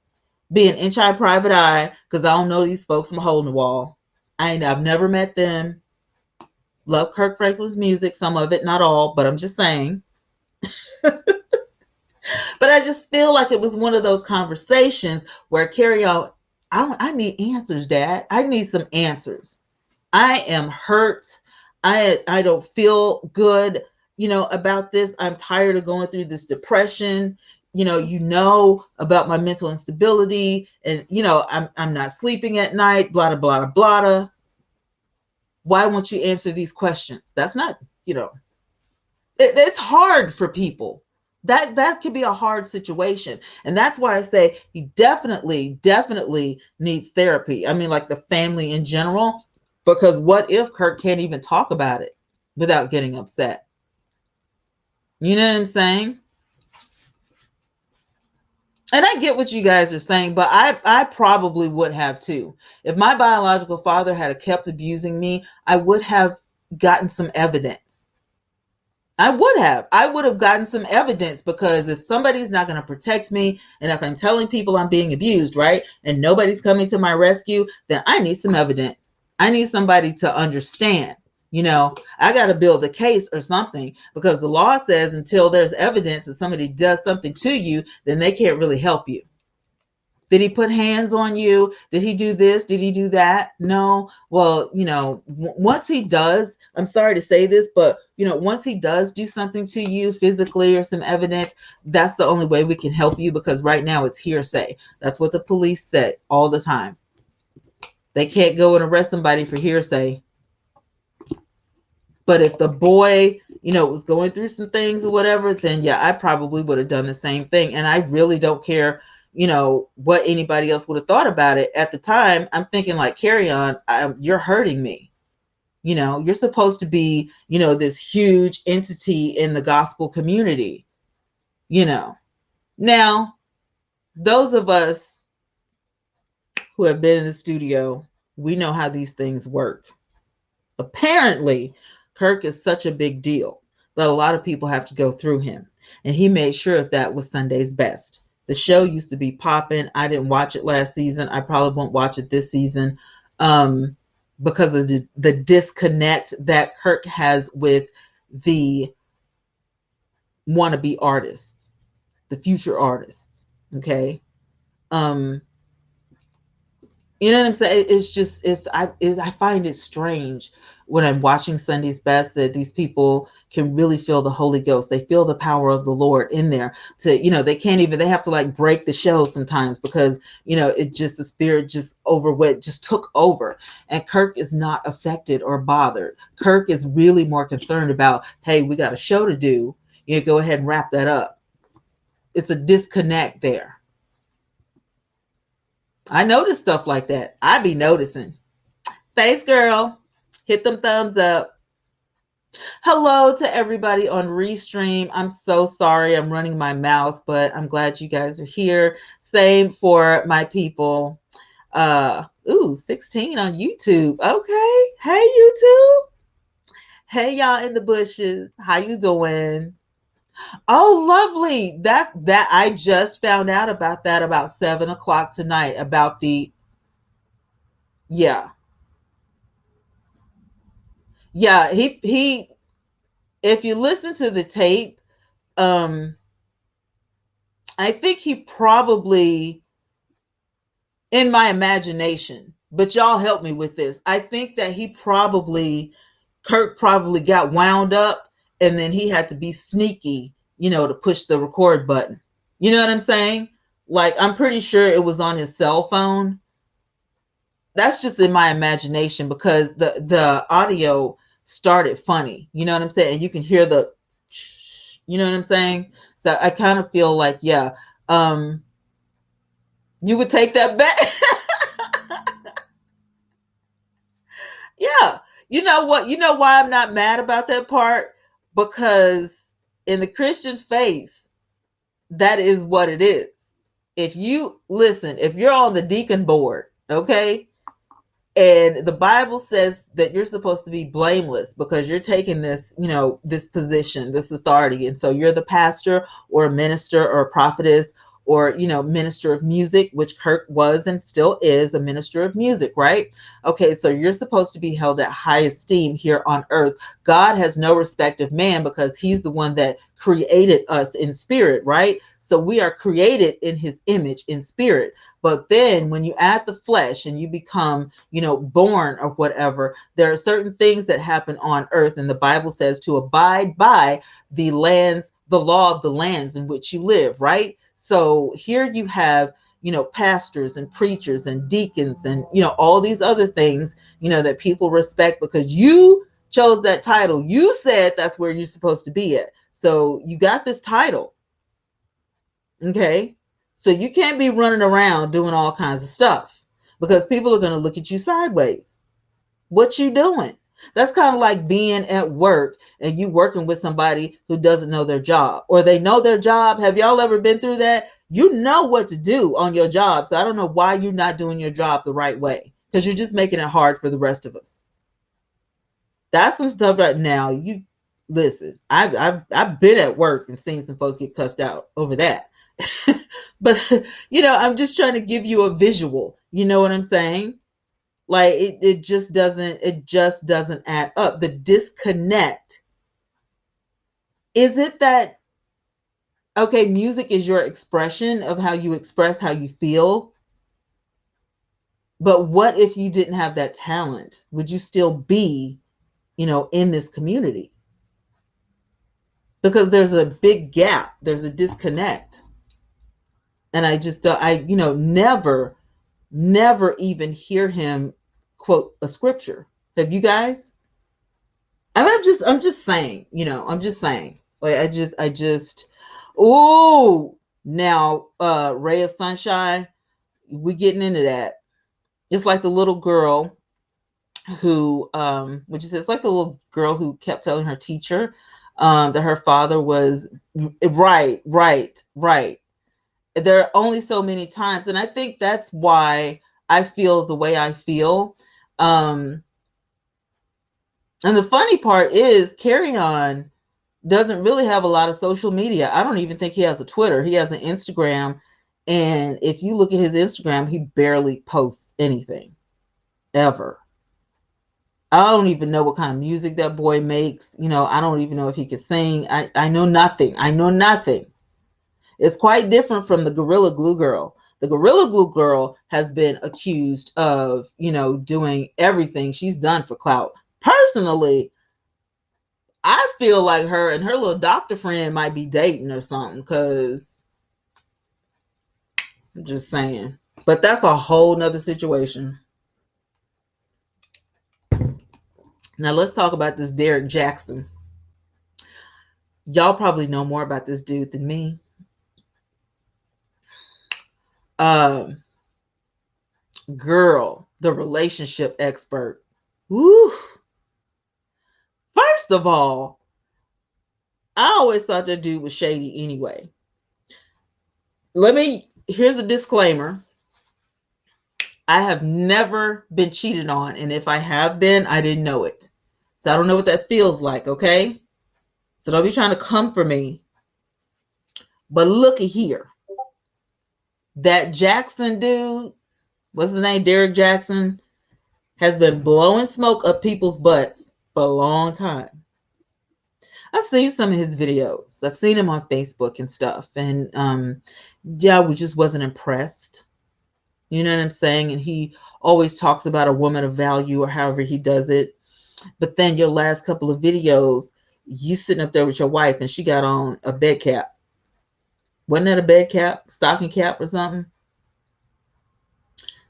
being inch high private eye, because I don't know these folks from a hole in the wall. I've never met them. Love Kirk Franklin's music, some of it, not all, but I'm just saying. But I just feel like it was one of those conversations where Carry On, I need answers, Dad. I need some answers. I am hurt. I don't feel good, about this. I'm tired of going through this depression. About my mental instability, and I'm not sleeping at night, blah blah blah blah. Why won't you answer these questions? That's not, it's hard for people. That could be a hard situation. And that's why I say he definitely needs therapy. I mean, like the family in general, because what if Kirk can't even talk about it without getting upset? You know what I'm saying? And I get what you guys are saying, but I probably would have too. If my biological father had kept abusing me, I would have gotten some evidence. I would have gotten some evidence, because if somebody's not going to protect me, and if I'm telling people I'm being abused, right, and nobody's coming to my rescue, then I need some evidence. I need somebody to understand. I got to build a case or something, because the law says until there's evidence that somebody does something to you, then they can't really help you. Did he put hands on you? Did he do this? Did he do that? No. Well, once he does, I'm sorry to say this, but, once he does do something to you physically or some evidence, that's the only way we can help you, because right now it's hearsay. That's what the police say all the time. They can't go and arrest somebody for hearsay. But if the boy, was going through some things or whatever, then yeah, I probably would have done the same thing. And I really don't care, what anybody else would have thought about it. At the time, I'm thinking like, Carry On, you're hurting me. You're supposed to be, this huge entity in the gospel community. Now, those of us who have been in the studio, we know how these things work. Apparently, Kirk is such a big deal that a lot of people have to go through him. And he made sure of that with Sunday's Best. The show used to be popping. I didn't watch it last season. I probably won't watch it this season, because of the disconnect that Kirk has with the wannabe artists, the future artists. Okay. You know what I'm saying? I find it strange when I'm watching Sunday's Best that these people can really feel the Holy Ghost. They feel the power of the Lord in there they have to like break the show sometimes, because, it just, the spirit just just took over. And Kirk is not affected or bothered. Kirk is really more concerned about, hey, we got a show to do. Go ahead and wrap that up. It's a disconnect there. I notice stuff like that. I be noticing. Thanks, girl. Hit them thumbs up. Hello to everybody on Restream. I'm so sorry I'm running my mouth, but I'm glad you guys are here. Same for my people. 16 on YouTube. Okay. Hey, YouTube. Hey, y'all in the bushes. How you doing? Oh, lovely. That I just found out about that about 7:00 tonight, about yeah. Yeah, he if you listen to the tape, I think he probably, in my imagination, but y'all help me with this. I think that Kirk probably got wound up and then he had to be sneaky, to push the record button. You know what I'm saying? Like, I'm pretty sure it was on his cell phone. That's just in my imagination because the audio started funny. You know what I'm saying? And you can hear the, you know what I'm saying? So I kind of feel like, yeah, you would take that bet. Yeah. You know what? You know why I'm not mad about that part? Because in the Christian faith, that is what it is. If you're on the deacon board, okay, and the Bible says that you're supposed to be blameless because you're taking this, this position, this authority. And so you're the pastor or a minister or a prophetess or, minister of music, which Kirk was and still is a minister of music, right? Okay, so you're supposed to be held at high esteem here on earth. God has no respect of man because he's the one that created us in spirit, right? So we are created in his image in spirit. But then when you add the flesh and you become, born or whatever, there are certain things that happen on earth. And the Bible says to abide by the law of the lands in which you live, right? So here you have, pastors and preachers and deacons and, all these other things, that people respect because you chose that title. You said that's where you're supposed to be at. So you got this title. Okay. So you can't be running around doing all kinds of stuff because people are going to look at you sideways. What you doing? That's kind of like being at work and you working with somebody who doesn't know their job or they know their job. Have y'all ever been through that? You know what to do on your job. So I don't know why you're not doing your job the right way because you're just making it hard for the rest of us. That's some stuff right now. You listen, I've been at work and seen some folks get cussed out over that. But I'm just trying to give you a visual. You know what I'm saying? Like it just doesn't add up. The disconnect. Is it that okay, music is your expression of how you express how you feel? But what if you didn't have that talent? Would you still be, in this community? Because there's a big gap, there's a disconnect. And I just never even hear him quote a scripture. Have you guys? I'm just saying, I'm just saying. Like I just oh now Ray of Sunshine, we getting into that. It's like the little girl who which is it's like the little girl who kept telling her teacher that her father was right. There are only so many times. And I think that's why I feel the way I feel. And the funny part is Carry On doesn't really have a lot of social media. I don't even think he has a Twitter. He has an Instagram. And if you look at his Instagram, he barely posts anything ever. I don't even know what kind of music that boy makes. I don't even know if he can sing. I know nothing. It's quite different from the Gorilla Glue Girl. The Gorilla Glue Girl has been accused of, doing everything she's done for clout. Personally, I feel like her and her little doctor friend might be dating or something because I'm just saying. But that's a whole nother situation. Now let's talk about this Derek Jackson. Y'all probably know more about this dude than me. Girl, the relationship expert. Woo. First of all, I always thought that dude was shady anyway. Here's a disclaimer. I have never been cheated on. And if I have been, I didn't know it. So I don't know what that feels like, okay? So don't be trying to come for me. But look at here. That Jackson dude, what's his name? Derek Jackson, has been blowing smoke up people's butts for a long time. I've seen some of his videos. I've seen him on Facebook and stuff. And yeah, we just wasn't impressed. You know what I'm saying? And he always talks about a woman of value or however he does it. But then your last couple of videos, you sitting up there with your wife and she got on a bed cap. Wasn't that a bed cap, stocking cap or something?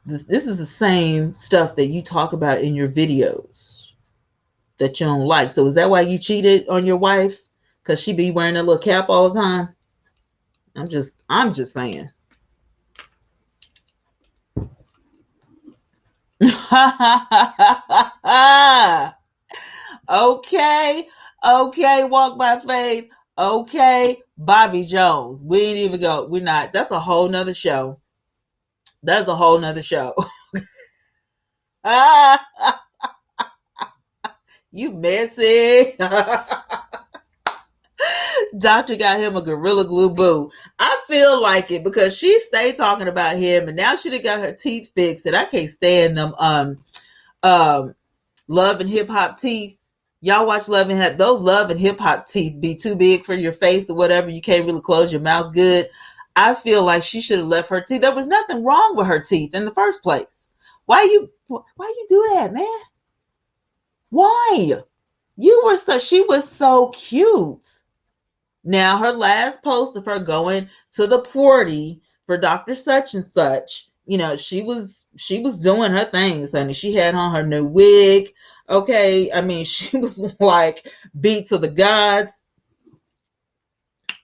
This is the same stuff that you talk about in your videos that you don't like. So is that why you cheated on your wife? Because she be wearing a little cap all the time? I'm just saying. Okay. Okay, walk by faith. Okay, Bobby Jones. We ain't even go. We're not. That's a whole nother show. That's a whole nother show. You messy. Doctor got him a Gorilla Glue boo. I feel like it because she stayed talking about him, and now she done got her teeth fixed, and I can't stand them Love and Hip Hop teeth. Y'all watch Love and Hip. Those Love and Hip Hop teeth be too big for your face or whatever. You can't really close your mouth good. I feel like she should have left her teeth. There was nothing wrong with her teeth in the first place. Why you do that, man? Why? She was so cute. Now her last post of her going to the party for Dr. Such and Such, she was doing her things, honey. She had on her new wig. Okay. I mean, she was like beat to the gods.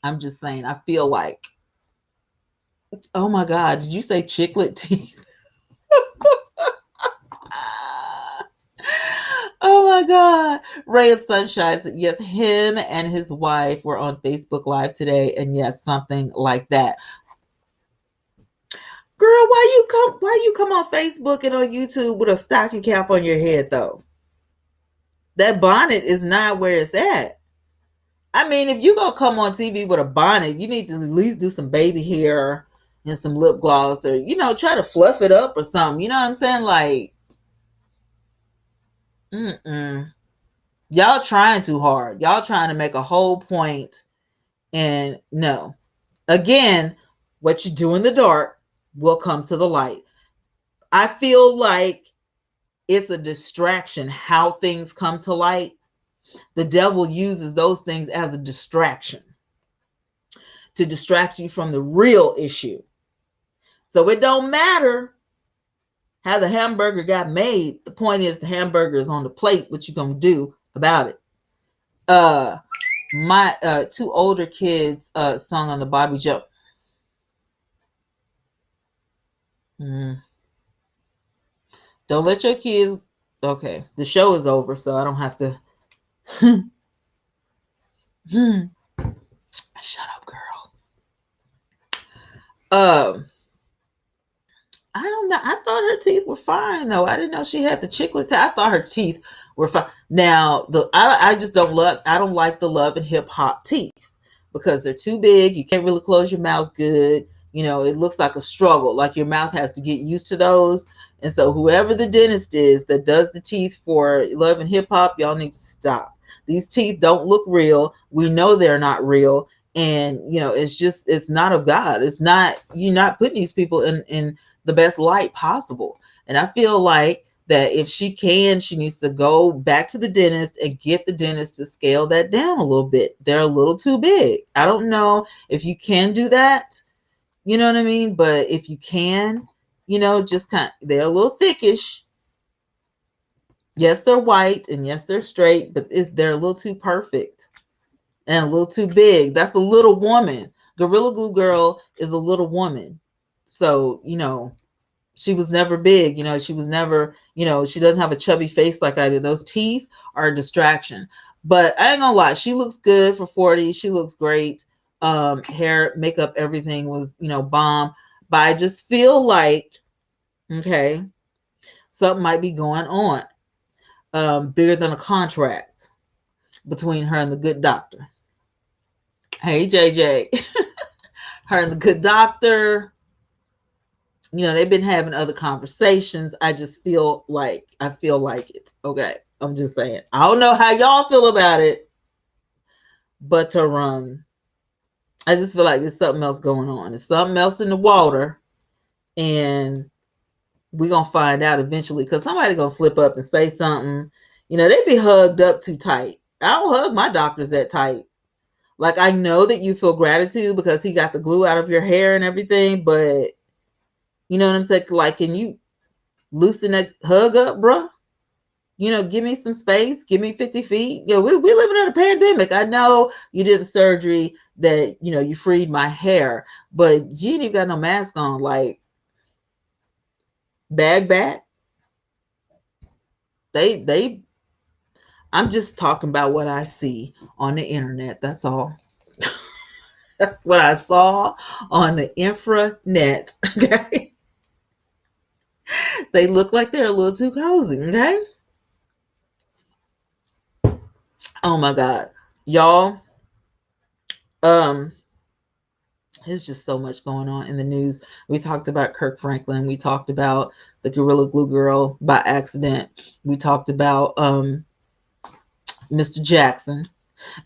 I'm just saying, I feel like, oh my God, did you say chiclet teeth? Oh my God. Ray of Sunshine said, yes, him and his wife were on Facebook Live today. And yes, something like that. Girl, why you come on Facebook and on YouTube with a stocking cap on your head though? That bonnet is not where it's at. I mean, if you're gonna come on TV with a bonnet, you need to at least do some baby hair and some lip gloss, or try to fluff it up or something. You know what I'm saying? Like, y'all trying too hard. Y'all trying to make a whole point, and no. Again, what you do in the dark will come to the light. I feel like it's a distraction how things come to light. The devil uses those things as a distraction to distract you from the real issue. So it don't matter how the hamburger got made. The point is the hamburger is on the plate. What you gonna do about it? My two older kids sung on the Bobby Jones. Don't let your kids. Okay, the show is over, so I don't have to. Shut up, girl. I don't know. I thought her teeth were fine though. I didn't know she had the chiclet. I thought her teeth were fine. Now I just don't look. I don't like the Love and Hip Hop teeth because they're too big. You can't really close your mouth good. It looks like a struggle. Like your mouth has to get used to those. And so whoever the dentist is that does the teeth for Love and Hip Hop, y'all need to stop. These teeth don't look real. We know they're not real. And, it's not of God. It's not, you're not putting these people in the best light possible. And I feel like that if she needs to go back to the dentist and get the dentist to scale that down a little bit. They're a little too big. I don't know if you can do that. You know what I mean? But if you can, just they're a little thickish. Yes, they're white and yes, they're straight, but they're a little too perfect and a little too big. That's a little woman. Gorilla Glue Girl is a little woman. So, she was never big. She was never, she doesn't have a chubby face like I do. Those teeth are a distraction. But I ain't gonna lie, she looks good for 40. She looks great. Hair, makeup, everything was, bomb. But I just feel like, okay, something might be going on. Bigger than a contract between her and the good doctor. Hey, JJ. Her and the good doctor. They've been having other conversations. I feel like it's okay. I'm just saying. I don't know how y'all feel about it, But I just feel like there's something else going on. There's something else in the water, and we're gonna find out eventually, because somebody gonna slip up and say something. They be hugged up too tight. I don't hug my doctors that tight. Like, I know that you feel gratitude because he got the glue out of your hair and everything, but you know what I'm saying? Like, can you loosen that hug up, bruh? Give me some space. Give me 50 feet. We living in a pandemic. I know you did the surgery that, you freed my hair, but you ain't even got no mask on. Like, bag back. I'm just talking about what I see on the internet. That's all. That's what I saw on the infranet. Okay. They look like they're a little too cozy. Okay. Oh my God. Y'all. Um, There's just so much going on in the news. We talked about Kirk Franklin. We talked about the Gorilla Glue Girl by accident. We talked about Mr. Jackson.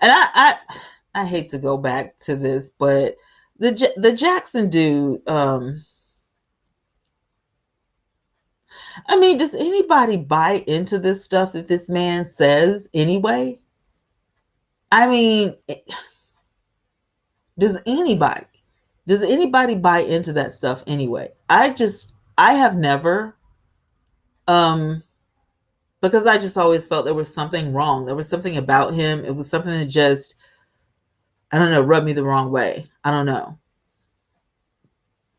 And I hate to go back to this, but the Jackson dude, I mean, does anybody buy into this stuff that this man says anyway? I mean, does anybody buy into that stuff anyway? I have never, because I just always felt there was something wrong. There was something about him. It was something that just, I don't know, rubbed me the wrong way. I don't know.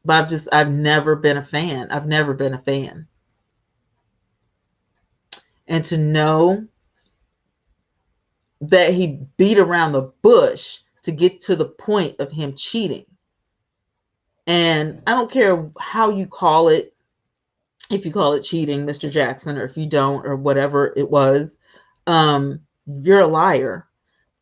But I've never been a fan. I've never been a fan. And to know that he beat around the bush to get to the point of him cheating. And I don't care how you call it, if you call it cheating, Mr. Jackson, or if you don't, or whatever it was, you're a liar.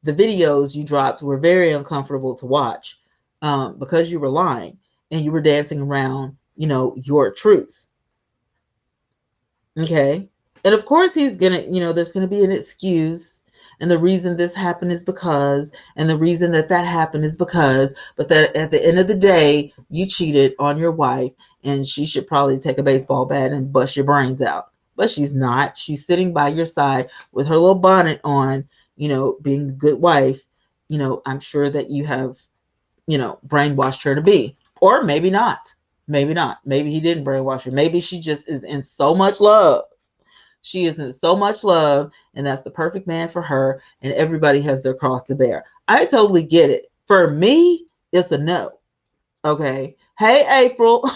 The videos you dropped were very uncomfortable to watch, because you were lying and you were dancing around, your truth. Okay. And of course he's gonna, there's gonna be an excuse. And the reason this happened is because, and the reason that happened is because, but that at the end of the day, you cheated on your wife and she should probably take a baseball bat and bust your brains out. But she's not. She's sitting by your side with her little bonnet on, being a good wife. I'm sure that you have, brainwashed her to be, or maybe not. Maybe not. Maybe he didn't brainwash her. Maybe she just is in so much love. She is in so much love, and that's the perfect man for her, and everybody has their cross to bear. I totally get it. For me, it's a no. Okay. Hey, April.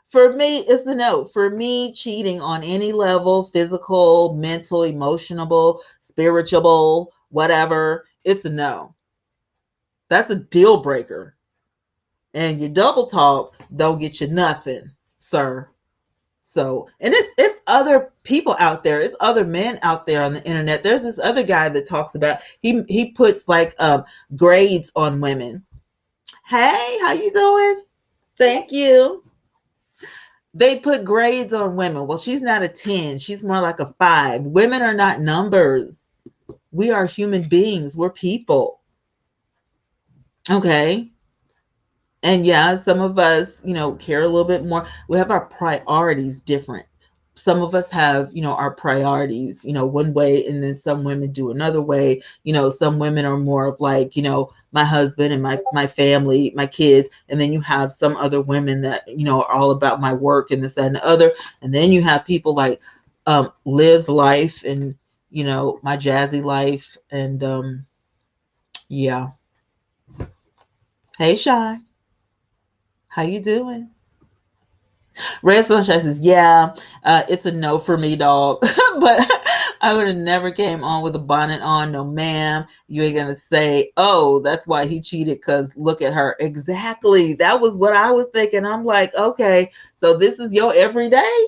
For me, it's a no. For me, cheating on any level, physical, mental, emotional, spiritual, whatever, it's a no. That's a deal breaker. And your double talk don't get you nothing, sir. So, and it's other people out there. It's other men out there on the internet. There's this other guy that talks about, he puts like grades on women. Hey, how you doing? Thank you. They put grades on women. Well, she's not a 10. She's more like a 5. Women are not numbers. We are human beings. We're people. Okay. And yeah, some of us, care a little bit more. We have our priorities different. Some of us have, our priorities, one way, and then some women do another way. Some women are more of like, my husband and my family, my kids. And then you have some other women that, are all about my work and this, that, and the other. And then you have people like Liv's life and, my jazzy life. And yeah. Hey, Shy. How you doing? Red Sunshine says, yeah, it's a no for me, dog. But I would have never came on with a bonnet on. No, ma'am. You ain't going to say, oh, that's why he cheated because look at her. Exactly. That was what I was thinking. I'm like, okay, so this is your everyday?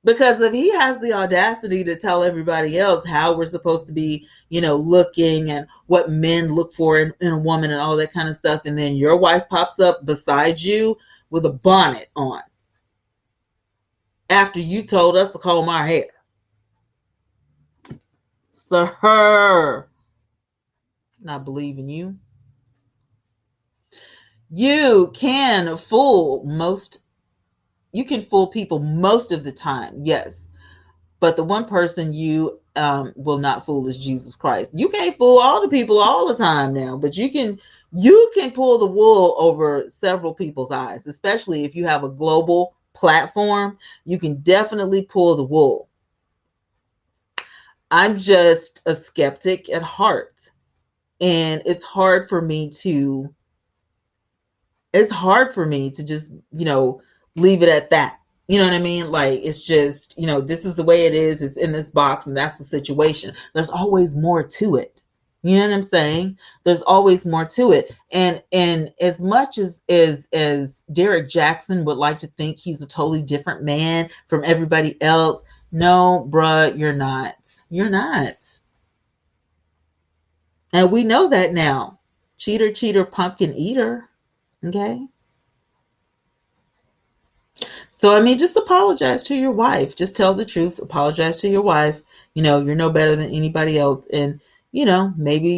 Because if he has the audacity to tell everybody else how we're supposed to be, looking and what men look for in a woman and all that kind of stuff, and then your wife pops up beside you with a bonnet on after you told us to comb our hair. Sir, Not believing you. You can fool most, you can fool people most of the time, yes. But the one person you will not fool is Jesus Christ. You can't fool all the people all the time now, but you can pull the wool over several people's eyes, especially if you have a global platform. You can definitely pull the wool. I'm just a skeptic at heart, and it's hard for me to just, leave it at that. You know what I mean? Like, it's just, this is the way it is. It's in this box and that's the situation. There's always more to it. You know what I'm saying? There's always more to it. And as much as Derek Jackson would like to think he's a totally different man from everybody else, no, bruh, you're not. You're not. And we know that now. Cheater, cheater, pumpkin eater. Okay. So, I mean, just apologize to your wife. Just tell the truth. Apologize to your wife. You're no better than anybody else. And, maybe,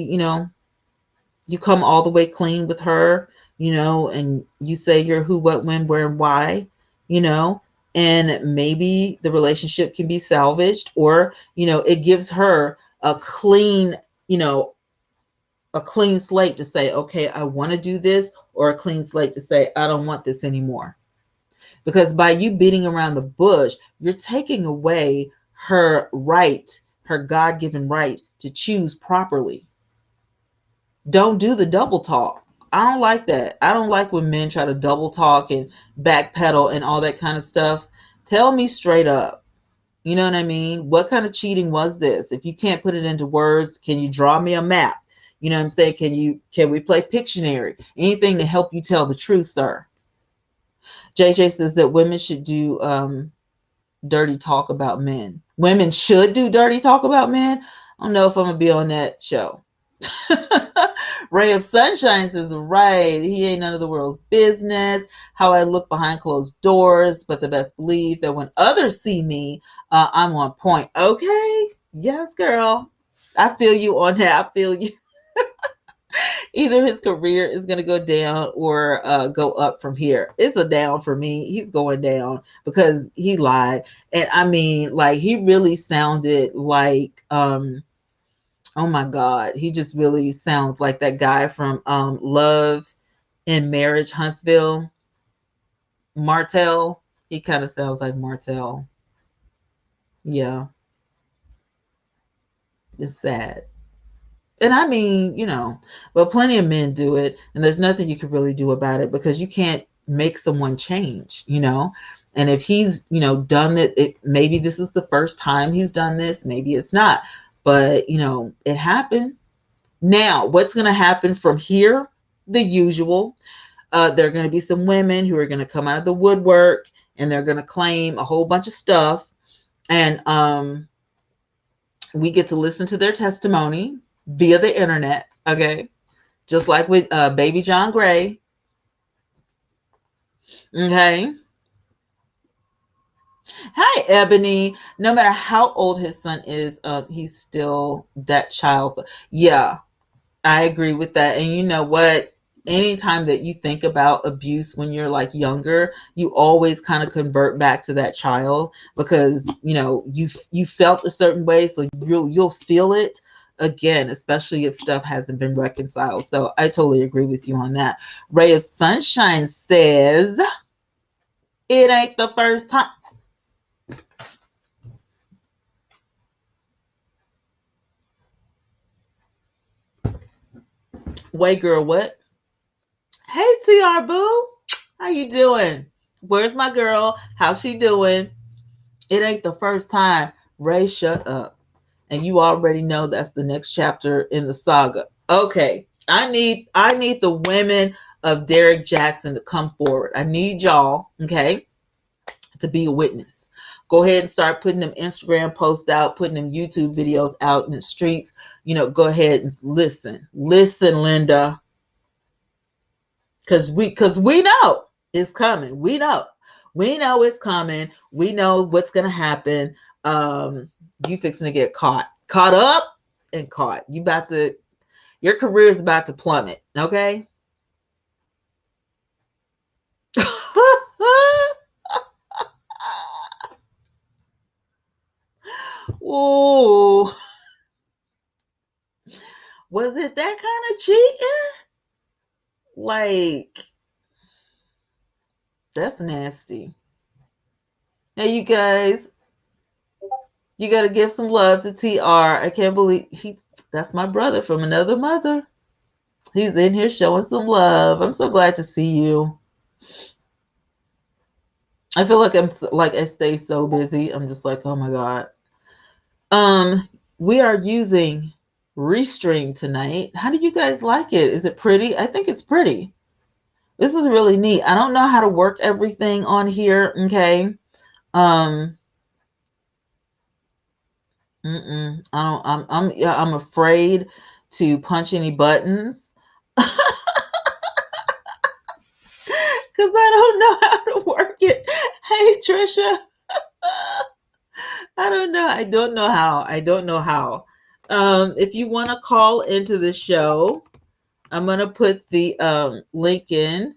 you come all the way clean with her, and you say your who, what, when, where, and why, you know, and maybe the relationship can be salvaged, or, it gives her you know, a clean slate to say, okay, I want to do this, or a clean slate to say, I don't want this anymore. Because by you beating around the bush, you're taking away her right, her God-given right to choose properly. Don't do the double talk. I don't like that. I don't like when men try to double talk and backpedal and all that kind of stuff. Tell me straight up. You know what I mean? What kind of cheating was this? If you can't put it into words, can you draw me a map? You know what I'm saying? Can we play Pictionary? Anything to help you tell the truth, sir. JJ says that women should do dirty talk about men. Women should do dirty talk about men. I don't know if I'm gonna be on that show. Ray of Sunshine says, right, he ain't none of the world's business. How I look behind closed doors, but the best believe that when others see me, I'm on point. Okay, yes, girl. I feel you on that. I feel you. Either his career is going to go down or go up from here. It's a down for me. He's going down because he lied. And I mean, like, he really sounded like, oh my God, he just really sounds like that guy from Love and Marriage, Huntsville, Martell. He kind of sounds like Martell. Yeah, it's sad. And I mean, but plenty of men do it, and there's nothing you can really do about it because you can't make someone change. And if he's, done it, maybe this is the first time he's done this, maybe it's not, but it happened. Now, what's going to happen from here? The usual. There are going to be some women who are going to come out of the woodwork, and they're going to claim a whole bunch of stuff, and we get to listen to their testimony via the internet. Okay, just like with baby John Gray. Okay. Hi, Ebony. No matter how old his son is, he's still that child. Yeah, I agree with that. And you know what? Anytime that you think about abuse when you're like younger, you always kind of convert back to that child because you felt a certain way, so you'll feel it again, especially if stuff hasn't been reconciled. So I totally agree with you on that. Ray of Sunshine says it ain't the first time. Wait, girl, what? Hey, TR Boo, how you doing? Where's my girl? How's she doing? It ain't the first time. Ray, shut up. And you already know that's the next chapter in the saga. Okay, I need the women of Derek Jackson to come forward. I need y'all, okay, to be a witness. Go ahead and start putting them Instagram posts out, putting them YouTube videos out in the streets. Go ahead and listen. Listen, Linda. Because we know it's coming. We know it's coming. We know what's gonna happen. You fixing to get caught up and caught. Your career is about to plummet, okay? Ooh, was it that kind of cheating? Like, that's nasty. Now, you guys, you got to give some love to TR. I can't believe that's my brother from another mother. He's in here showing some love. I'm so glad to see you. I feel like I stay so busy. I'm just like, oh my God. We are using Restream tonight. How do you guys like it? Is it pretty? I think it's pretty. This is really neat. I don't know how to work everything on here. Okay. Um, I'm afraid to punch any buttons because I don't know how to work it. Hey, Trisha. I don't know. I don't know how. I don't know how. If you want to call into the show, I'm going to put the link in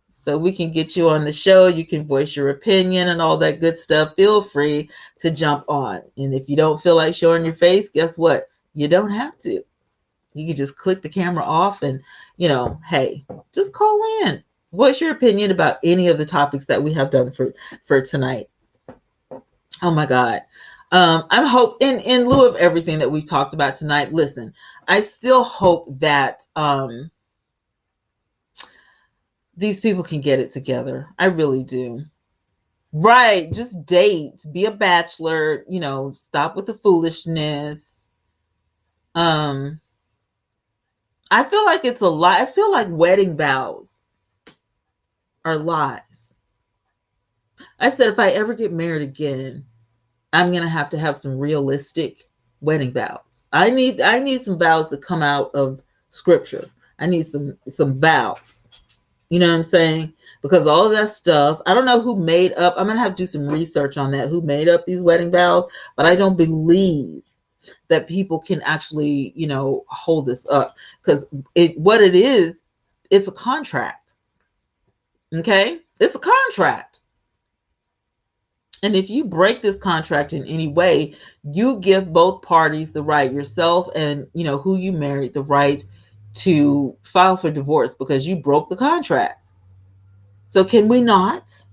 so we can get you on the show. You can voice your opinion and all that good stuff. Feel free to jump on. And if you don't feel like showing your face, guess what? You don't have to. You can just click the camera off and, hey, just call in. Voice your opinion about any of the topics that we have done for tonight. Oh my God. I'm hope in lieu of everything that we've talked about tonight. Listen, I still hope that these people can get it together. I really do. Right. Just date, be a bachelor, stop with the foolishness. I feel like it's a lie. I feel like wedding vows are lies. I said, if I ever get married again, I'm going to have some realistic wedding vows. I need some vows that come out of scripture. I need some vows. You know what I'm saying? Because all of that stuff, I don't know who made up. I'm going to have to do some research on that, who made up these wedding vows, but I don't believe that people can actually, hold this up, because what it is, it's a contract. Okay? It's a contract. And if you break this contract in any way, you give both parties the right, yourself and, who you married, the right to file for divorce because you broke the contract. So can we not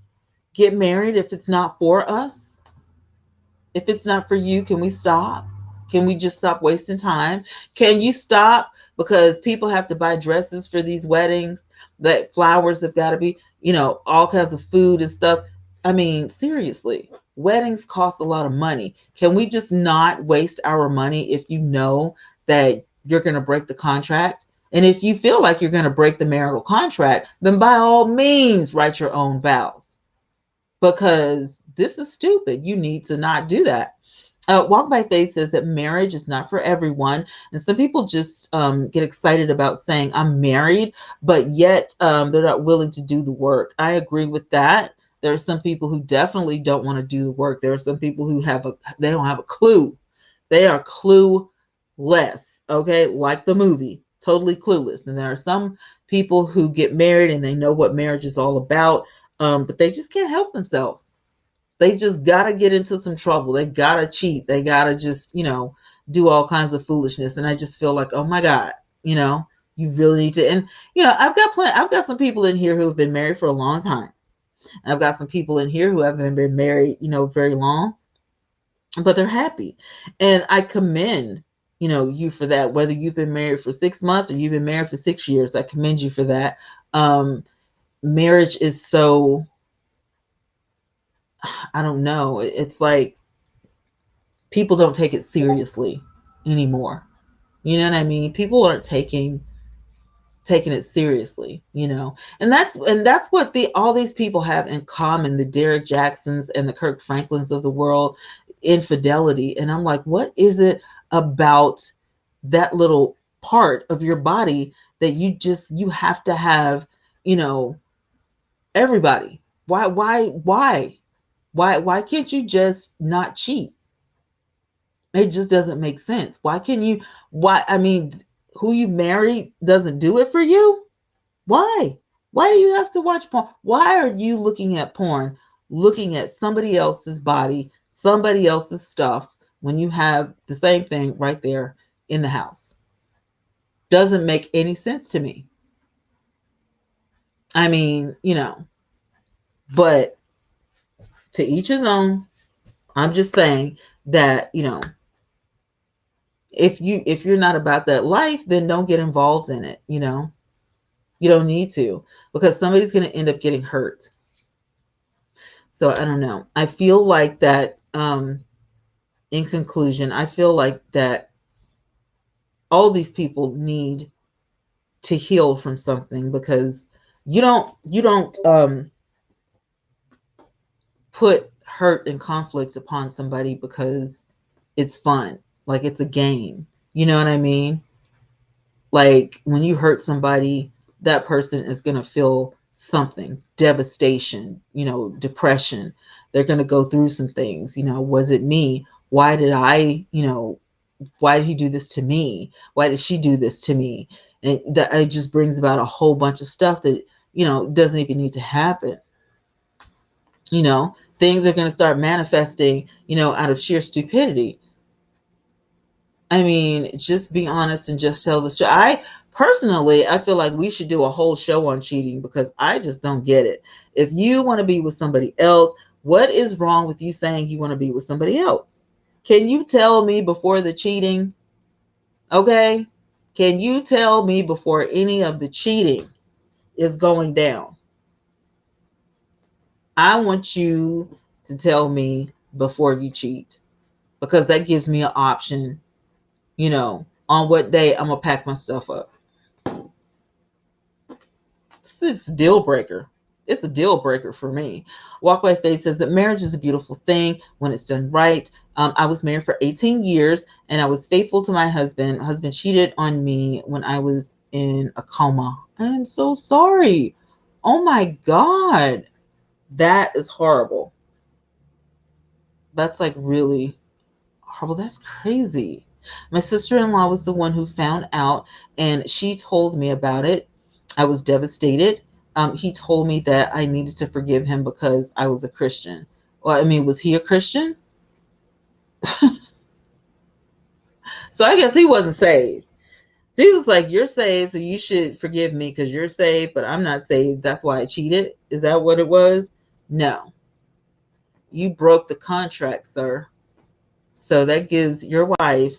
get married if it's not for us? If it's not for you, can we stop? Can we just stop wasting time? Can you stop because people have to buy dresses for these weddings, that flowers have got to be, all kinds of food and stuff. I mean, seriously, weddings cost a lot of money. Can we just not waste our money if you know that you're going to break the contract? And if you feel like you're going to break the marital contract, then by all means, write your own vows. Because this is stupid. You need to not do that. Walk by Faith says that marriage is not for everyone. And some people just get excited about saying, I'm married, but yet they're not willing to do the work. I agree with that. There are some people who definitely don't want to do the work. There are some people who they don't have a clue. They are clueless, okay? Like the movie, totally clueless. And there are some people who get married and they know what marriage is all about, but they just can't help themselves. They just got to get into some trouble. They got to cheat. They got to just, do all kinds of foolishness. And I just feel like, oh my God, you really need to. And, I've got some people in here who have been married for a long time. And I've got some people in here who haven't been married, very long, but they're happy. And I commend, you for that, whether you've been married for 6 months or you've been married for 6 years, I commend you for that. Marriage is so, I don't know. It's like people don't take it seriously anymore. You know what I mean? People aren't taking it seriously, and that's what all these people have in common, the Derek Jacksons and the Kirk Franklins of the world, infidelity. And I'm like, what is it about that little part of your body that you have to have, everybody? Why can't you just not cheat? It just doesn't make sense. Why can you? Why? I mean, who you married doesn't do it for you? Why? Why do you have to watch porn? Why are you looking at porn, looking at somebody else's body, somebody else's stuff, when you have the same thing right there in the house? Doesn't make any sense to me. I mean, but to each his own. I'm just saying that, if you're not about that life, then don't get involved in it. You don't need to, because somebody's going to end up getting hurt. So I don't know. I feel like that, in conclusion, I feel like that all these people need to heal from something, because you don't put hurt and conflict upon somebody because it's fun, like it's a game. You know what I mean? Like when you hurt somebody, that person is going to feel something, devastation, depression. They're going to go through some things. Was it me? Why did why did he do this to me? Why did she do this to me? And that it just brings about a whole bunch of stuff that, doesn't even need to happen. Things are going to start manifesting, out of sheer stupidity. I mean, just be honest and just tell the truth. I feel like we should do a whole show on cheating, because I just don't get it. If you want to be with somebody else, what is wrong with you saying you want to be with somebody else? Can you tell me before the cheating? Okay? Can you tell me before any of the cheating is going down? I want you to tell me before you cheat, because that gives me an option, on what day I'm going to pack my stuff up. It's a deal breaker. It's a deal breaker for me. Walk by Faith says that marriage is a beautiful thing when it's done right. I was married for 18 years and I was faithful to my husband. My husband cheated on me when I was in a coma. I'm so sorry. Oh my God. That is horrible. That's like really horrible. That's crazy. My sister-in-law was the one who found out, and she told me about it. I was devastated. He told me that I needed to forgive him because I was a Christian. Well, I mean, was he a Christian? So I guess he wasn't saved. So he was like, "You're saved, so you should forgive me because you're saved, but I'm not saved. That's why I cheated." Is that what it was? No. You broke the contract, sir. So that gives your wife,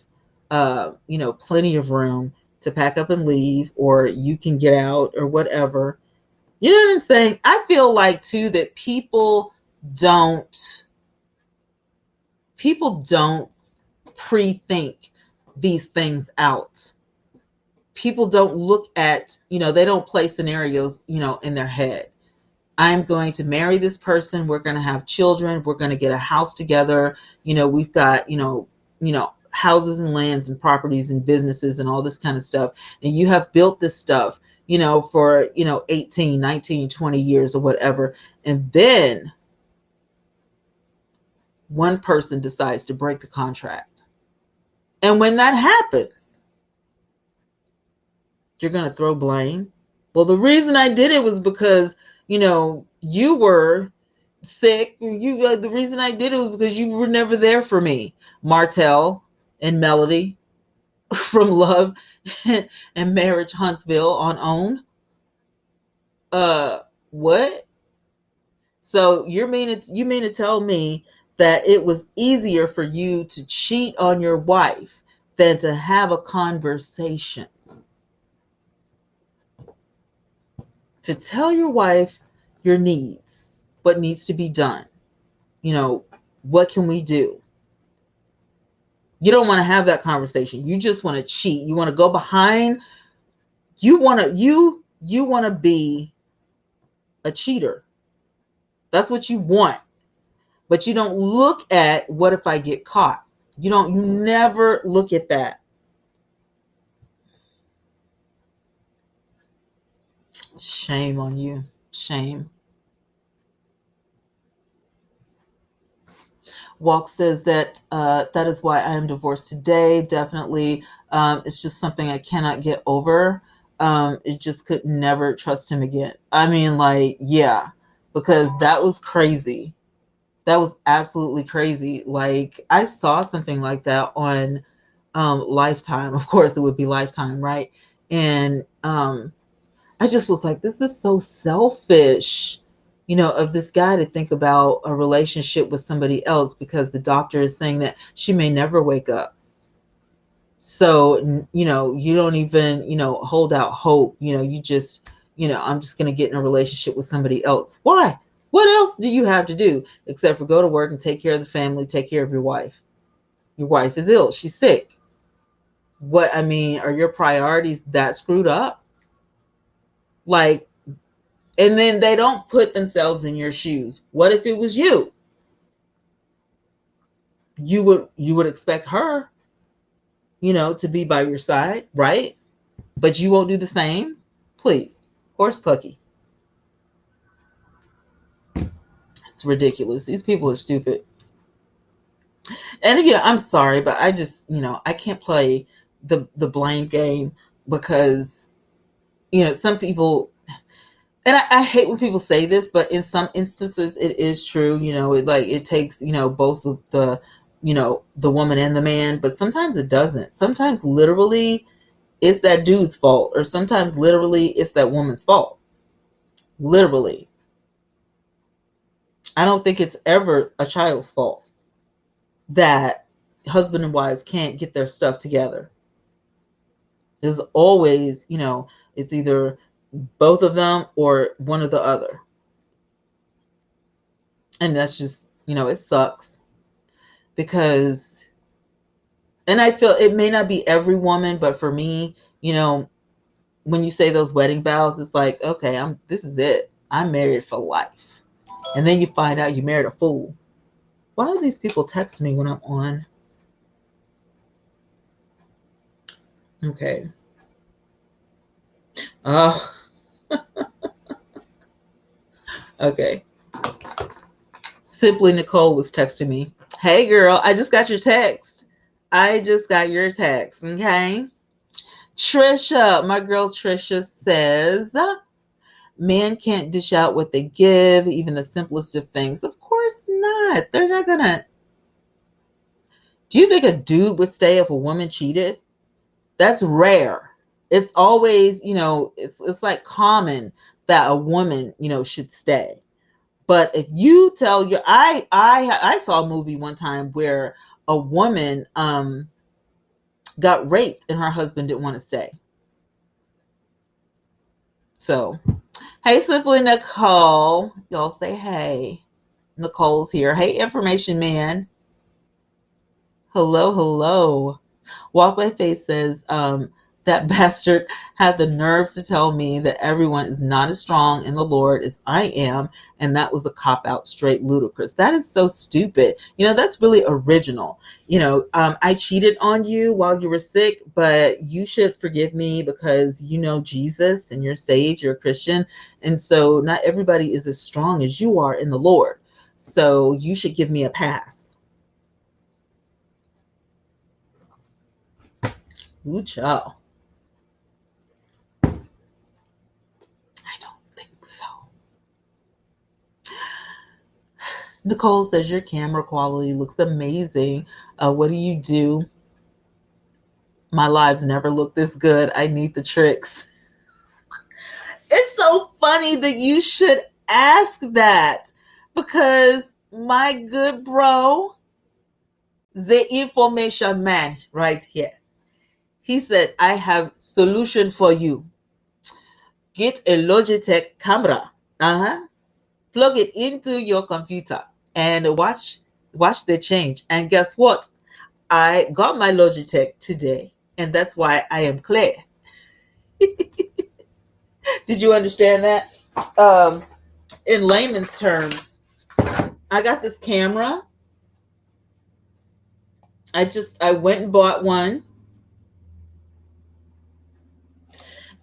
plenty of room to pack up and leave, or you can get out or whatever. You know what I'm saying? I feel like too that don't people don't pre-think these things out. People don't look at, they don't play scenarios, in their head. I'm going to marry this person. We're going to have children. We're going to get a house together. We've got, houses and lands and properties and businesses and all this kind of stuff. And you have built this stuff, for, 18, 19, 20 years or whatever. And then one person decides to break the contract. And when that happens, you're going to throw blame. Well, the reason I did it was because, you were sick. The reason I did it was because you were never there for me. Martell and Melody from Love and Marriage Huntsville on OWN. What? So you mean to tell me that it was easier for you to cheat on your wife than to have a conversation? To tell your wife your needs, what needs to be done. What can we do? You don't want to have that conversation. You just want to cheat. You want to go behind. You want to be a cheater. That's what you want. But you don't look at, what if I get caught? You never look at that. Shame on you. Shame. Walk says that that is why I am divorced today. Definitely, it's just something I cannot get over. It just could never trust him again. I mean, like, yeah, because that was crazy. That was absolutely crazy. Like, I saw something like that on Lifetime. Of course, it would be Lifetime, right? And I just was like, this is so selfish, of this guy to think about a relationship with somebody else because the doctor is saying that she may never wake up. So, you don't even, hold out hope. You just, I'm just going to get in a relationship with somebody else. Why? What else do you have to do except for go to work and take care of the family, take care of your wife? Your wife is ill. She's sick. What, I mean, are your priorities that screwed up? Like, and then they don't put themselves in your shoes. What if it was you? You would expect her, to be by your side, right? But you won't do the same? Please. Horse pucky. It's ridiculous. These people are stupid. And again, I'm sorry, but I just, I can't play the blame game because, some people, and I hate when people say this, but in some instances it is true. It takes, both of the woman and the man, but sometimes it doesn't. Sometimes literally it's that dude's fault, or sometimes literally it's that woman's fault. Literally. I don't think it's ever a child's fault that husband and wives can't get their stuff together. There's always, it's either both of them or one or the other. And that's just, it sucks because, and I feel it may not be every woman, but for me, when you say those wedding vows, it's like, okay, this is it. I'm married for life. And then you find out you married a fool. Why do these people text me when I'm on? Okay. Oh, okay. Simply Nicole was texting me. Hey girl, I just got your text. I just got your text. Okay. Trisha, my girl Trisha says, men can't dish out what they give, even the simplest of things. Of course not. They're not gonna. Do you think a dude would stay if a woman cheated? That's rare. It's always, it's like common that a woman, should stay. But if you tell your, I saw a movie one time where a woman got raped and her husband didn't want to stay. So, hey, Simply Nicole. Y'all say hey. Nicole's here. Hey, Information Man. Hello, hello. Walk by Faith says, that bastard had the nerve to tell me that everyone is not as strong in the Lord as I am, and that was a cop-out, straight ludicrous. That is so stupid. That's really original. I cheated on you while you were sick, but you should forgive me because you know Jesus and you're saved, you're a Christian, and so not everybody is as strong as you are in the Lord. So you should give me a pass. Ooh, child. I don't think so. Nicole says your camera quality looks amazing. What do you do? My lives never look this good. I need the tricks. It's so funny that you should ask that because my good bro, the information man right here, he said, I have solution for you. Get a Logitech camera. Plug it into your computer and watch the change. And guess what? I got my Logitech today, and that's why I am clear. Did you understand that? In layman's terms, I got this camera. I went and bought one.